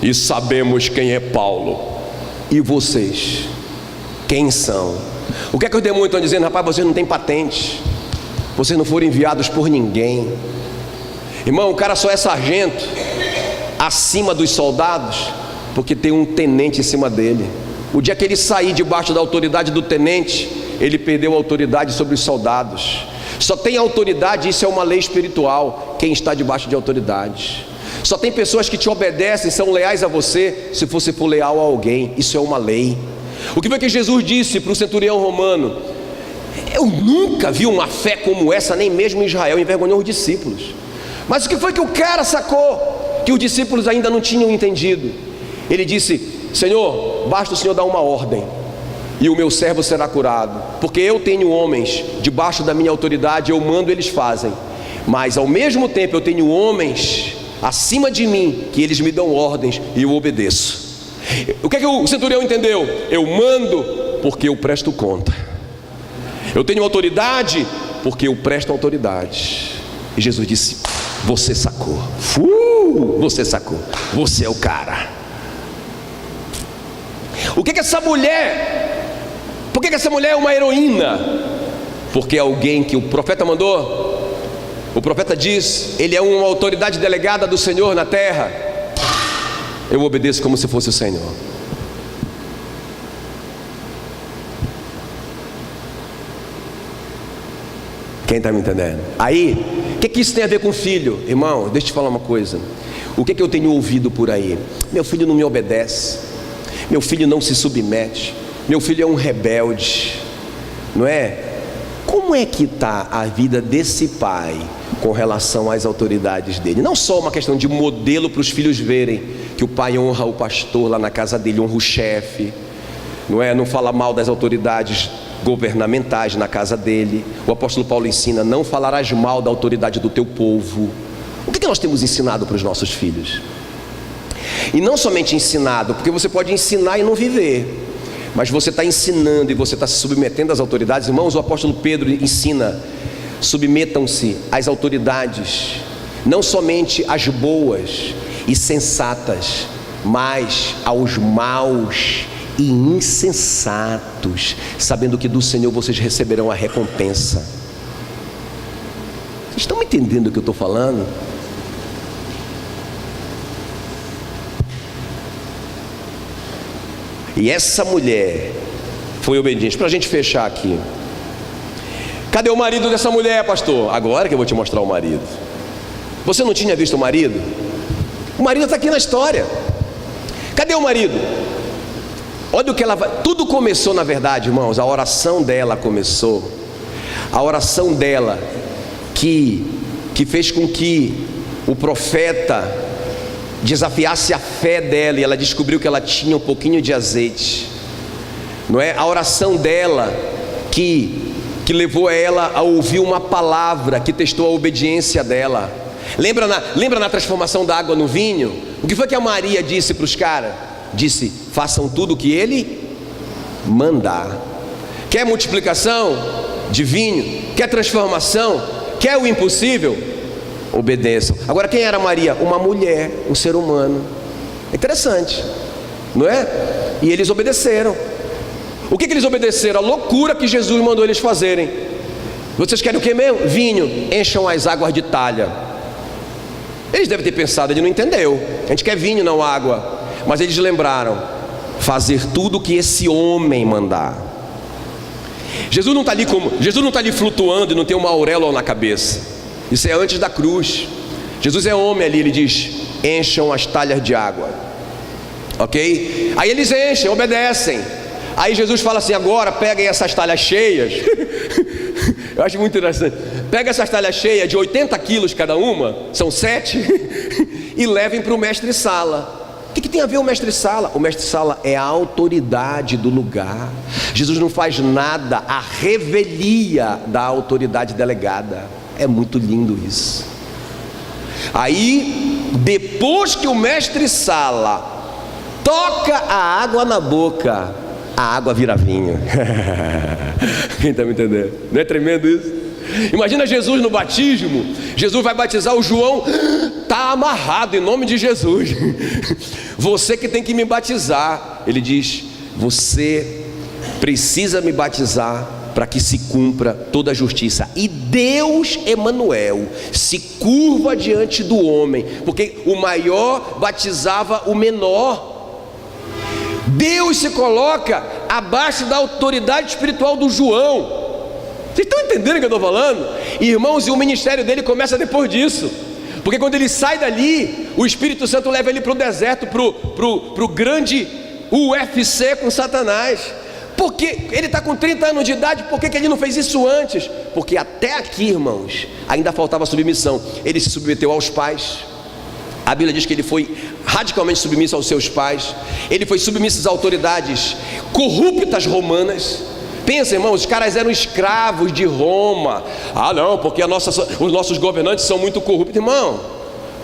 e sabemos quem é Paulo, e vocês, quem são? O que é que os demônios estão dizendo? Rapaz, vocês não têm patente, vocês não foram enviados por ninguém. Irmão, o cara só é sargento acima dos soldados porque tem um tenente em cima dele. O dia que ele sair debaixo da autoridade do tenente, ele perdeu a autoridade sobre os soldados. Só tem autoridade, isso é uma lei espiritual, quem está debaixo de autoridade. Só tem pessoas que te obedecem, são leais a você, se você for leal a alguém, isso é uma lei. O que foi que Jesus disse para o centurião romano? Eu nunca vi uma fé como essa, nem mesmo em Israel, envergonhou os discípulos. Mas o que foi que o cara sacou, que os discípulos ainda não tinham entendido? Ele disse: Senhor, basta o Senhor dar uma ordem, e o meu servo será curado, porque eu tenho homens debaixo da minha autoridade, eu mando, eles fazem, mas ao mesmo tempo eu tenho homens acima de mim, que eles me dão ordens e eu obedeço. O que é que o centurião entendeu? Eu mando porque eu presto conta, eu tenho autoridade porque eu presto autoridade. E Jesus disse: você sacou, você sacou, você é o cara. O que é que essa mulher, por que essa mulher é uma heroína? Porque é alguém que o profeta mandou. O profeta diz: ele é uma autoridade delegada do Senhor na terra. Eu obedeço como se fosse o Senhor. Quem está me entendendo? Aí, o que isso tem a ver com filho? Irmão, deixa eu te falar uma coisa. O que eu tenho ouvido por aí? Meu filho não me obedece, meu filho não se submete, meu filho é um rebelde, não é? Como é que está a vida desse pai com relação às autoridades dele? Não só uma questão de modelo para os filhos verem que o pai honra o pastor lá na casa dele, honra o chefe, não é? Não fala mal das autoridades governamentais na casa dele. O apóstolo Paulo ensina: não falarás mal da autoridade do teu povo. O que nós temos ensinado para os nossos filhos? E não somente ensinado, porque você pode ensinar e não viver, mas você está ensinando e você está se submetendo às autoridades. Irmãos, o apóstolo Pedro ensina: submetam-se às autoridades, não somente às boas e sensatas, mas aos maus e insensatos, sabendo que do Senhor vocês receberão a recompensa. Vocês estão me entendendo o que eu estou falando? E essa mulher foi obediente. Para a gente fechar aqui, cadê o marido dessa mulher, pastor? Agora que eu vou te mostrar o marido. Você não tinha visto o marido? O marido está aqui na história. Cadê o marido? Olha o que ela vai. Tudo começou, na verdade, irmãos, a oração dela começou. A oração dela que fez com que o profeta desafiasse a fé dela, e ela descobriu que ela tinha um pouquinho de azeite, não é? A oração dela que levou ela a ouvir uma palavra, que testou a obediência dela. Lembra na transformação da água no vinho? O que foi que a Maria disse para os caras? Disse: façam tudo o que ele mandar. Quer multiplicação de vinho? Quer transformação? Quer o impossível? Obedeçam. Agora, quem era Maria? Uma mulher, um ser humano. É interessante, não é? E eles obedeceram. O que eles obedeceram? A loucura que Jesus mandou eles fazerem. Vocês querem o que mesmo? Vinho. Encham as águas de talha. Eles devem ter pensado: ele não entendeu, a gente quer vinho, não água. Mas eles lembraram: fazer tudo o que esse homem mandar. Jesus não está ali flutuando e não tem uma auréola na cabeça. Isso é antes da cruz. Jesus é homem ali, ele diz: encham as talhas de água. Ok? Aí eles enchem, obedecem. Aí Jesus fala assim: agora peguem essas talhas cheias. Eu acho muito interessante. Pega essas talhas cheias de 80 quilos cada uma, são 7, e levem para o mestre-sala. O que tem a ver o mestre-sala? O mestre-sala é a autoridade do lugar. Jesus não faz nada à revelia da autoridade delegada. É muito lindo isso. Aí, depois que o mestre Sala toca a água na boca, a água vira vinho. Quem está me entendendo? Não é tremendo isso? Imagina Jesus no batismo. Jesus vai batizar o João, está amarrado em nome de Jesus. Você que tem que me batizar. Ele diz: você precisa me batizar para que se cumpra toda a justiça. E Deus Emanuel se curva diante do homem, porque o maior batizava o menor. Deus se coloca abaixo da autoridade espiritual do João. Vocês estão entendendo o que eu estou falando? Irmãos, e o ministério dele começa depois disso. Porque quando ele sai dali, o Espírito Santo leva ele para o deserto, para o grande UFC com Satanás. Porque ele está com 30 anos de idade, por que ele não fez isso antes? Porque até aqui, irmãos, ainda faltava submissão. Ele se submeteu aos pais. A Bíblia diz que ele foi radicalmente submisso aos seus pais. Ele foi submisso às autoridades corruptas romanas. Pensa, irmãos, os caras eram escravos de Roma. Ah não, porque os nossos governantes são muito corruptos. Irmão,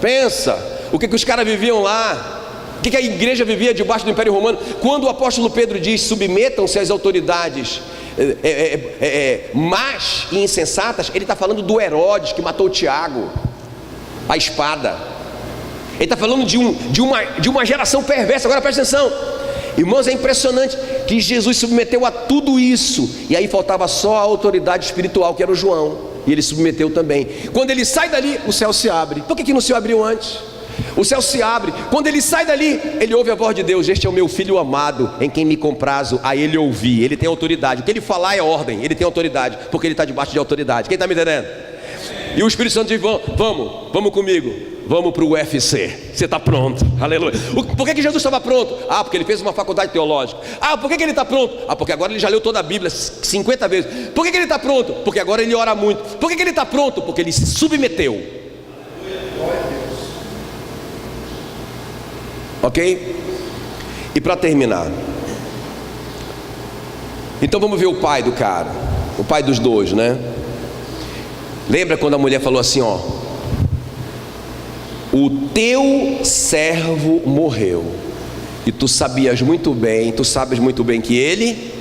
pensa, o que os caras viviam lá, o que a igreja vivia debaixo do Império Romano. Quando o apóstolo Pedro diz: submetam-se às autoridades más e insensatas, ele está falando do Herodes que matou Tiago, a espada. Ele está falando de uma geração perversa. Agora presta atenção, irmãos, é impressionante que Jesus submeteu a tudo isso, e aí faltava só a autoridade espiritual, que era o João, e ele submeteu também. Quando ele sai dali, o céu se abre. Por que não se abriu antes? O céu se abre. Quando ele sai dali, ele ouve a voz de Deus: este é o meu filho amado, em quem me comprazo a ele ouvir. Ele tem autoridade, o que ele falar é ordem, ele tem autoridade, porque ele está debaixo de autoridade. Quem está me entendendo? E o Espírito Santo diz: vamos comigo, vamos para o UFC, você está pronto, aleluia. Por que Jesus estava pronto? Ah, porque ele fez uma faculdade teológica. Ah, por que ele está pronto? Ah, porque agora ele já leu toda a Bíblia 50 vezes. Por que ele está pronto? Porque agora ele ora muito. Por que ele está pronto? Porque ele se submeteu. Ok? E para terminar, então vamos ver o pai do cara, o pai dos dois, né? Lembra quando a mulher falou assim, ó: o teu servo morreu, e tu sabes muito bem que ele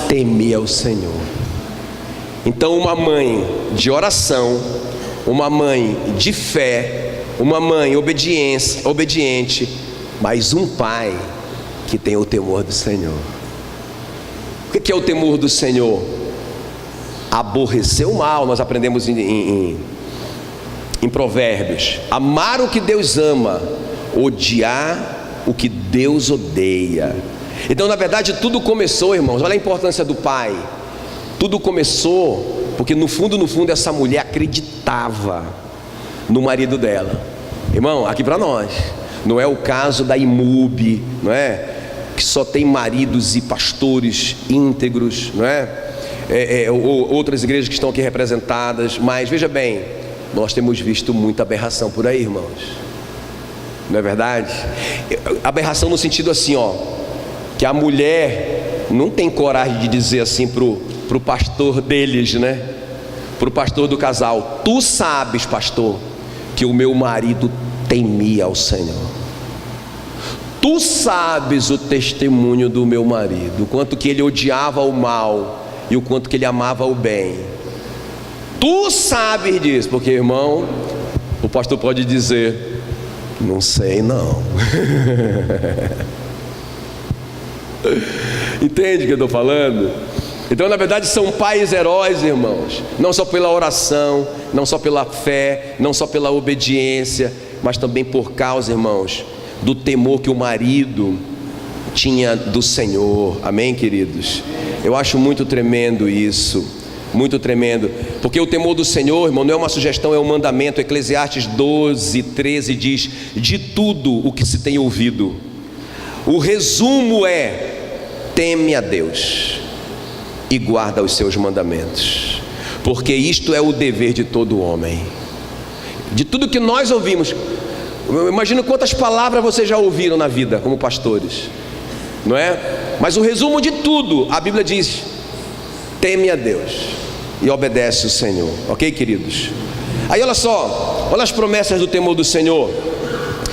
temia o Senhor. Então uma mãe de oração, uma mãe de fé, uma mãe obediente, mas um pai que tem o temor do Senhor. O que é o temor do Senhor? Aborrecer o mal. Nós aprendemos em Provérbios: amar o que Deus ama, odiar o que Deus odeia. Então, na verdade, tudo começou, irmãos, olha a importância do pai. Tudo começou porque no fundo essa mulher acreditava no marido dela. Irmão, aqui para nós, não é o caso da IMUB, não é? Que só tem maridos e pastores íntegros, não é? Outras igrejas que estão aqui representadas, mas veja bem, nós temos visto muita aberração por aí, irmãos, não é verdade? Aberração no sentido assim, ó, que a mulher não tem coragem de dizer assim pro pastor deles, né? Pro pastor do casal: tu sabes, pastor, que o meu marido temia ao Senhor. Tu sabes o testemunho do meu marido, o quanto que ele odiava o mal e o quanto que ele amava o bem. Tu sabes disso, porque, irmão, o pastor pode dizer: não sei não. Entende o que eu estou falando? Então, na verdade, são pais heróis, irmãos, não só pela oração, não só pela fé, não só pela obediência, mas também por causa, irmãos, do temor que o marido tinha do Senhor. Amém, queridos? Eu acho muito tremendo isso, muito tremendo, porque o temor do Senhor, irmão, não é uma sugestão, é um mandamento. Eclesiastes 12:13 diz: de tudo o que se tem ouvido, o resumo é: teme a Deus e guarda os seus mandamentos, porque isto é o dever de todo homem. De tudo que nós ouvimos, eu imagino quantas palavras vocês já ouviram na vida como pastores, não é? Mas o resumo de tudo, a Bíblia diz: teme a Deus e obedece o Senhor. Ok, queridos? Aí olha só, olha as promessas do temor do Senhor.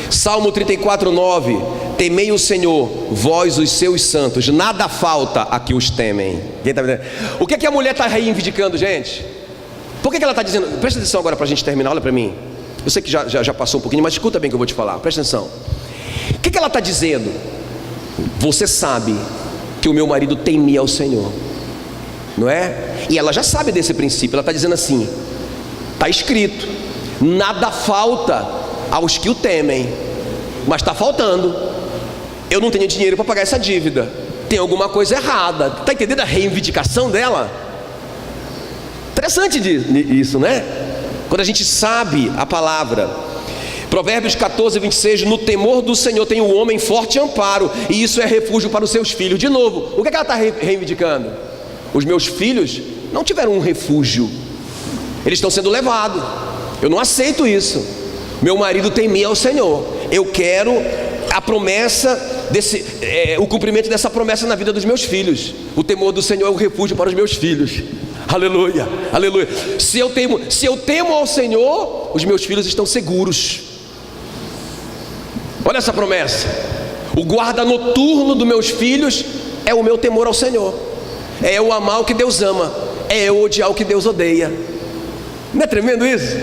Salmo 34:9: temei o Senhor, vós os seus santos, nada falta a que os temem. Quem tá entendendo? O que a mulher está reivindicando, gente? Por que ela está dizendo? Presta atenção agora para a gente terminar, olha para mim. Eu sei que já passou um pouquinho, mas escuta bem o que eu vou te falar, presta atenção. O que ela está dizendo? Você sabe que o meu marido temia ao Senhor, não é? E ela já sabe desse princípio. Ela está dizendo assim: está escrito, nada falta aos que o temem, mas está faltando. Eu não tenho dinheiro para pagar essa dívida, tem alguma coisa errada. Está entendendo a reivindicação dela? Interessante isso, né? Quando a gente sabe a palavra. Provérbios 14:26: no temor do Senhor tem o homem forte amparo, e isso é refúgio para os seus filhos. De novo, o que ela está reivindicando? Os meus filhos não tiveram um refúgio, eles estão sendo levados. Eu não aceito isso. Meu marido temia ao Senhor. Eu quero a promessa o cumprimento dessa promessa na vida dos meus filhos. O temor do Senhor é o refúgio para os meus filhos. Aleluia, aleluia. Se eu temo ao Senhor, os meus filhos estão seguros. Olha essa promessa: o guarda noturno dos meus filhos é o meu temor ao Senhor, é eu amar o que Deus ama, é eu odiar o que Deus odeia. Não é tremendo isso?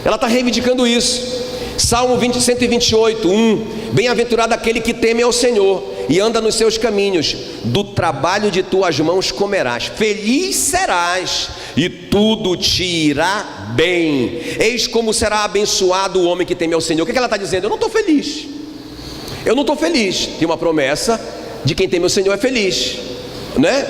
Ela está reivindicando isso. Salmo 128:1: bem-aventurado aquele que teme ao Senhor e anda nos seus caminhos, do trabalho de tuas mãos comerás, feliz serás e tudo te irá bem. Eis como será abençoado o homem que teme ao Senhor. O que ela está dizendo? Eu não estou feliz. Eu não estou feliz. Tem uma promessa de quem teme ao Senhor é feliz, né?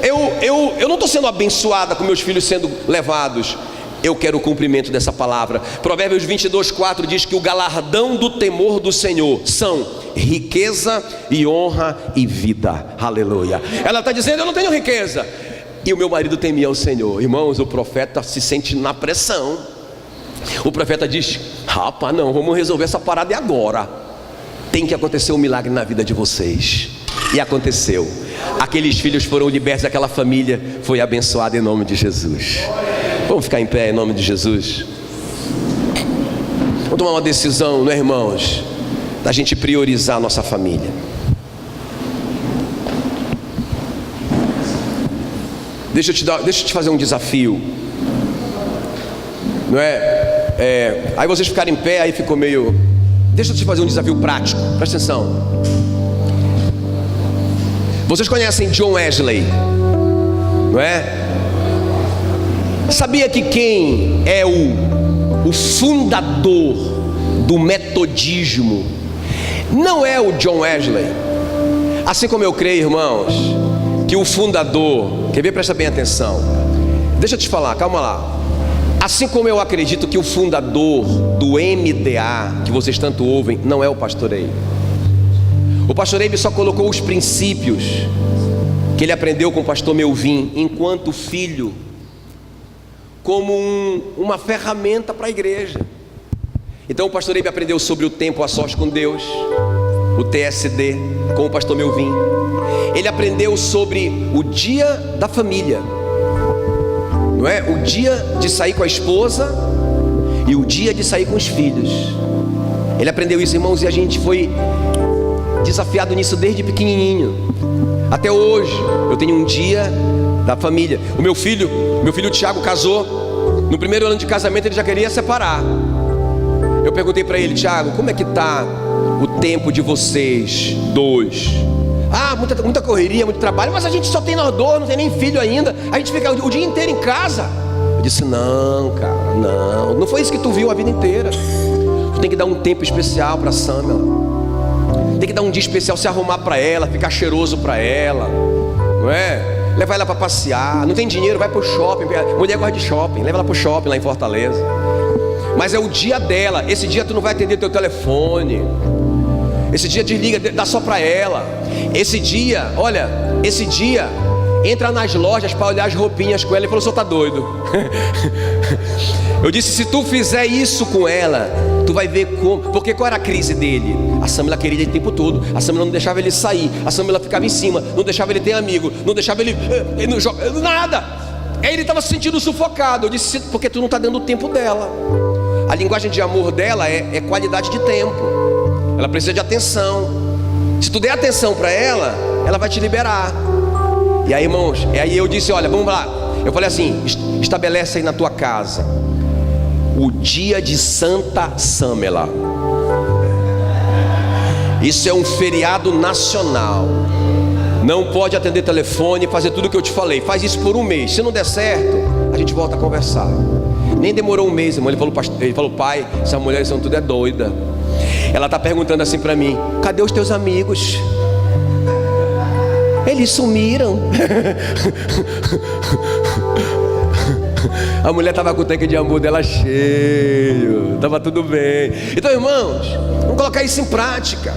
Eu não estou sendo abençoada com meus filhos sendo levados. Eu quero o cumprimento dessa palavra. Provérbios 22:4 diz que o galardão do temor do Senhor são riqueza e honra e vida. Aleluia. Ela está dizendo: eu não tenho riqueza e o meu marido temia ao Senhor. Irmãos, o profeta se sente na pressão. O profeta diz: rapaz, não, vamos resolver essa parada agora. Tem que acontecer um milagre na vida de vocês. E aconteceu. Aqueles filhos foram libertos, aquela família foi abençoada em nome de Jesus. Vamos ficar em pé em nome de Jesus. Vamos tomar uma decisão, não é, irmãos? Da gente priorizar a nossa família. Deixa eu te fazer um desafio, não é? Aí vocês ficarem em pé, aí ficou meio... Deixa eu te fazer um desafio prático, presta atenção. Vocês conhecem John Wesley, não é? Sabia que quem é o fundador do metodismo não é o John Wesley? Assim como eu creio, irmãos, que o fundador... Quer ver? Presta bem atenção. Deixa eu te falar, calma lá. Assim como eu acredito que o fundador do MDA, que vocês tanto ouvem, não é o pastor Eibe. O pastor Eibe só colocou os princípios que ele aprendeu com o pastor Melvin enquanto filho, como uma ferramenta para a igreja. Então o pastor Eibe aprendeu sobre o tempo a sós com Deus, o TSD, com o pastor Melvin. Ele aprendeu sobre o dia da família, não é? O dia de sair com a esposa e o dia de sair com os filhos. Ele aprendeu isso, irmãos, e a gente foi desafiado nisso desde pequenininho. Até hoje eu tenho um dia da família. O meu filho Tiago casou. No primeiro ano de casamento ele já queria separar. Eu perguntei para ele: Tiago, como é que está o tempo de vocês dois? Muita correria, muito trabalho, mas a gente só tem nós dois, não tem nem filho ainda. A gente fica o dia inteiro em casa. Eu disse: não, cara, não foi isso que tu viu a vida inteira. Tu tem que dar um tempo especial para Samela. Tem que dar um dia especial, se arrumar para ela, ficar cheiroso para ela, não é? Levar ela para passear. Não tem dinheiro, vai para o shopping. Mulher gosta de shopping, leva ela para o shopping lá em Fortaleza. Mas é o dia dela. Esse dia tu não vai atender teu telefone. Esse dia desliga, dá só para ela. Esse dia, entra nas lojas para olhar as roupinhas com ela. Ele falou: o senhor está doido? Eu disse: se tu fizer isso com ela, tu vai ver como. Porque qual era a crise dele? A Samela queria ele o tempo todo. A Samela não deixava ele sair. A Samela ficava em cima, não deixava ele ter amigo, não deixava ele não joga nada. Ele estava se sentindo sufocado. Eu disse: porque tu não está dando o tempo dela. A linguagem de amor dela é qualidade de tempo. Ela precisa de atenção. Se tu der atenção para ela, ela vai te liberar. E aí, irmãos, aí eu disse: olha, vamos lá. Eu falei assim: estabelece aí na tua casa o dia de Santa Sâmela. Isso é um feriado nacional. Não pode atender telefone, fazer tudo o que eu te falei. Faz isso por um mês. Se não der certo, a gente volta a conversar. Nem demorou um mês, irmão. Ele falou: pai, essas mulheres são tudo doida. Ela está perguntando assim para mim: cadê os teus amigos? Eles sumiram. A mulher estava com o tanque de amor dela cheio, estava tudo bem. Então, irmãos, vamos colocar isso em prática.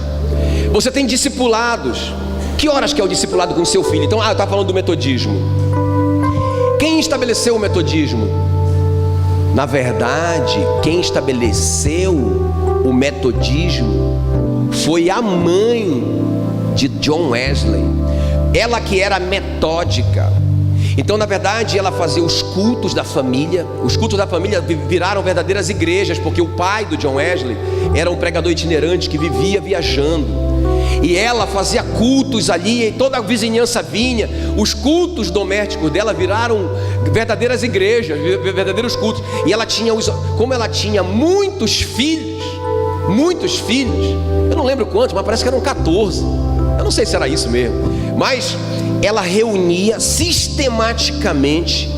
Você tem discipulados. Que horas que é o discipulado com o seu filho? Então, eu estava falando do metodismo. Quem estabeleceu o metodismo? Na verdade, quem estabeleceu o metodismo foi a mãe de John Wesley. Ela que era metódica. Então, na verdade, ela fazia os cultos da família. Os cultos da família viraram verdadeiras igrejas, porque o pai do John Wesley era um pregador itinerante que vivia viajando. E ela fazia cultos ali, e toda a vizinhança vinha. Os cultos domésticos dela viraram verdadeiras igrejas, verdadeiros cultos. E ela tinha, como ela tinha muitos filhos, eu não lembro quantos, mas parece que eram 14. Eu não sei se era isso mesmo, mas ela reunia sistematicamente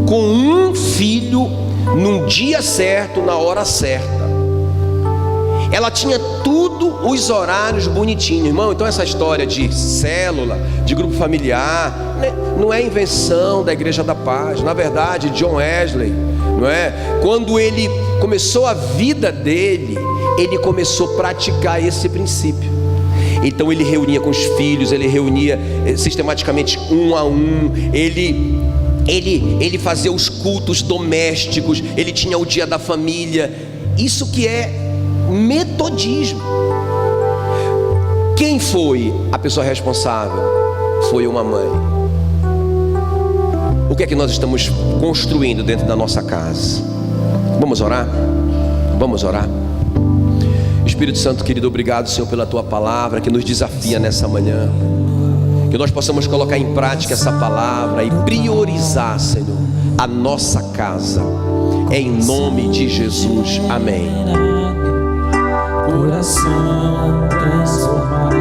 com um filho num dia certo, na hora certa. Ela tinha tudo, os horários bonitinhos, irmão. Então essa história de célula, de grupo familiar, não é invenção da Igreja da Paz. Na verdade, John Wesley, não é? Quando ele começou a vida dele, ele começou a praticar esse princípio. Então ele reunia com os filhos, ele reunia sistematicamente um a um, ele fazia os cultos domésticos, ele tinha o dia da família. Isso que é metodismo. Quem foi a pessoa responsável? Foi uma mãe. O que é que nós estamos construindo dentro da nossa casa? Vamos orar? Vamos orar? Espírito Santo querido, obrigado, Senhor, pela tua palavra que nos desafia nessa manhã. Que nós possamos colocar em prática essa palavra e priorizar, Senhor, a nossa casa. Em nome de Jesus, amém. Coração transformado,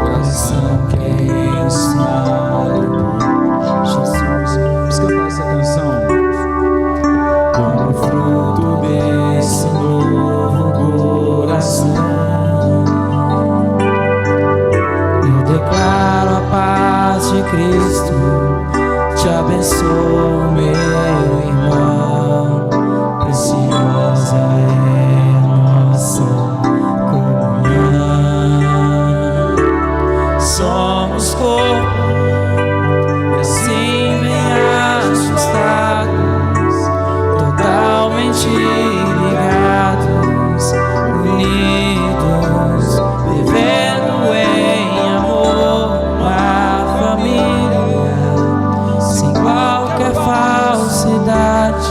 coração que é ensinado por Jesus. Vamos cantar essa canção. Como fruto desse novo coração, eu declaro a paz de Cristo, te abençoo, meu irmão. Preciosa é nossa comunhão. Somos corpo, e assim bem ajustados, totalmente ligados, unidos, vivendo em amor, uma família, sem qualquer falsidade,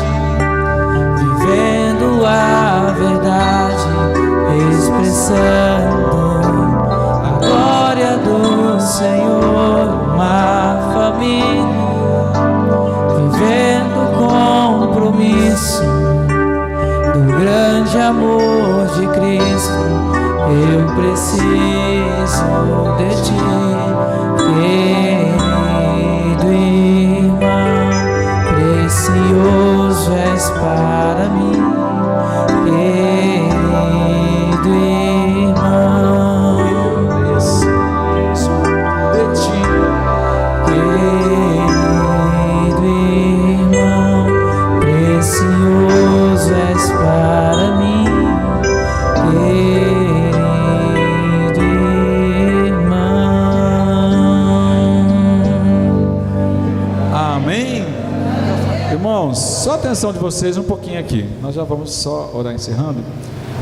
vivendo a verdade, expressando a glória do Senhor, uma família, vivendo o compromisso do grande amor de Cristo. Eu preciso de ti, querido irmão, precioso és para mim, querido irmão. Eu preciso de ti, querido irmão, precioso és para mim, querido irmão. Amém? Irmãos, só a atenção de vocês um pouquinho aqui. Nós já vamos só orar encerrando.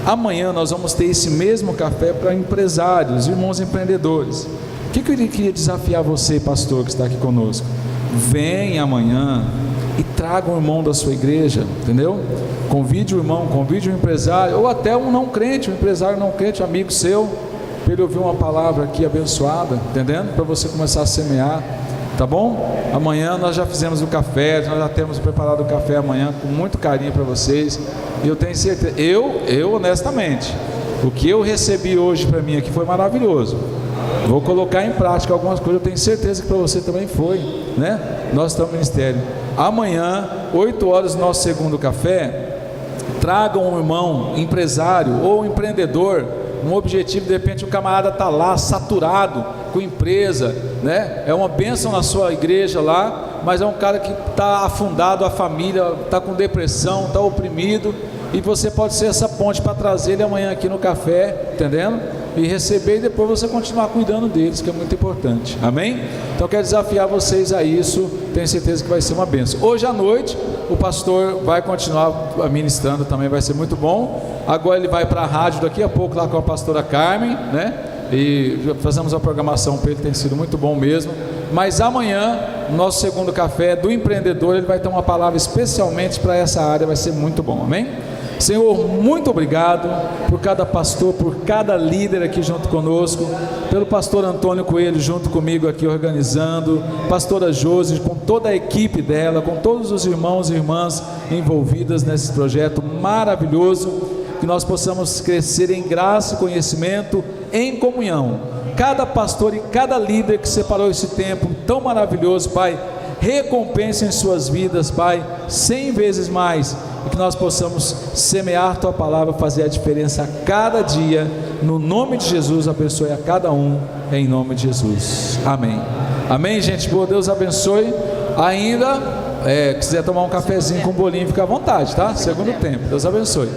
Amanhã nós vamos ter esse mesmo café para empresários, irmãos empreendedores. O que eu queria desafiar você, pastor, que está aqui conosco? vem amanhã e traga um irmão da sua igreja, entendeu? Convide o irmão, convide o empresário, ou até um não crente, um empresário não crente, amigo seu, para ele ouvir uma palavra aqui abençoada, entendendo? Para você começar a semear, tá bom? Amanhã nós já fizemos o café, nós já temos preparado o café amanhã com muito carinho para vocês, e eu tenho certeza, eu honestamente, o que eu recebi hoje para mim aqui foi maravilhoso. Vou colocar em prática algumas coisas, eu tenho certeza que para você também foi, né? Nós estamos no ministério. Amanhã, 8 horas, nosso segundo café. Traga um irmão empresário ou empreendedor, um objetivo, de repente o camarada está lá saturado com empresa, né? É uma bênção na sua igreja lá, mas é um cara que está afundado, a família está com depressão, está oprimido, e você pode ser essa ponte para trazer ele amanhã aqui no café, entendendo? E receber, e depois você continuar cuidando deles, que é muito importante, amém? Então eu quero desafiar vocês a isso, tenho certeza que vai ser uma bênção. Hoje à noite o pastor vai continuar ministrando, também vai ser muito bom. Agora ele vai para a rádio daqui a pouco lá com a pastora Carmen, né? E fazemos a programação para ele, tem sido muito bom mesmo. Mas amanhã, nosso segundo café do empreendedor, ele vai ter uma palavra especialmente para essa área, vai ser muito bom, amém? Senhor, muito obrigado por cada pastor, por cada líder aqui junto conosco, pelo pastor Antônio Coelho junto comigo aqui organizando, pastora Josi, com toda a equipe dela, com todos os irmãos e irmãs envolvidas nesse projeto maravilhoso, que nós possamos crescer em graça e conhecimento, em comunhão. Cada pastor e cada líder que separou esse tempo tão maravilhoso, Pai, recompense em suas vidas, Pai, 100 vezes mais, e que nós possamos semear Tua palavra, fazer a diferença a cada dia, no nome de Jesus. Abençoe a cada um, em nome de Jesus, amém. Amém, gente boa, Deus abençoe. Ainda quiser tomar um cafezinho com um bolinho, fica à vontade, tá? Segundo tempo, Deus abençoe.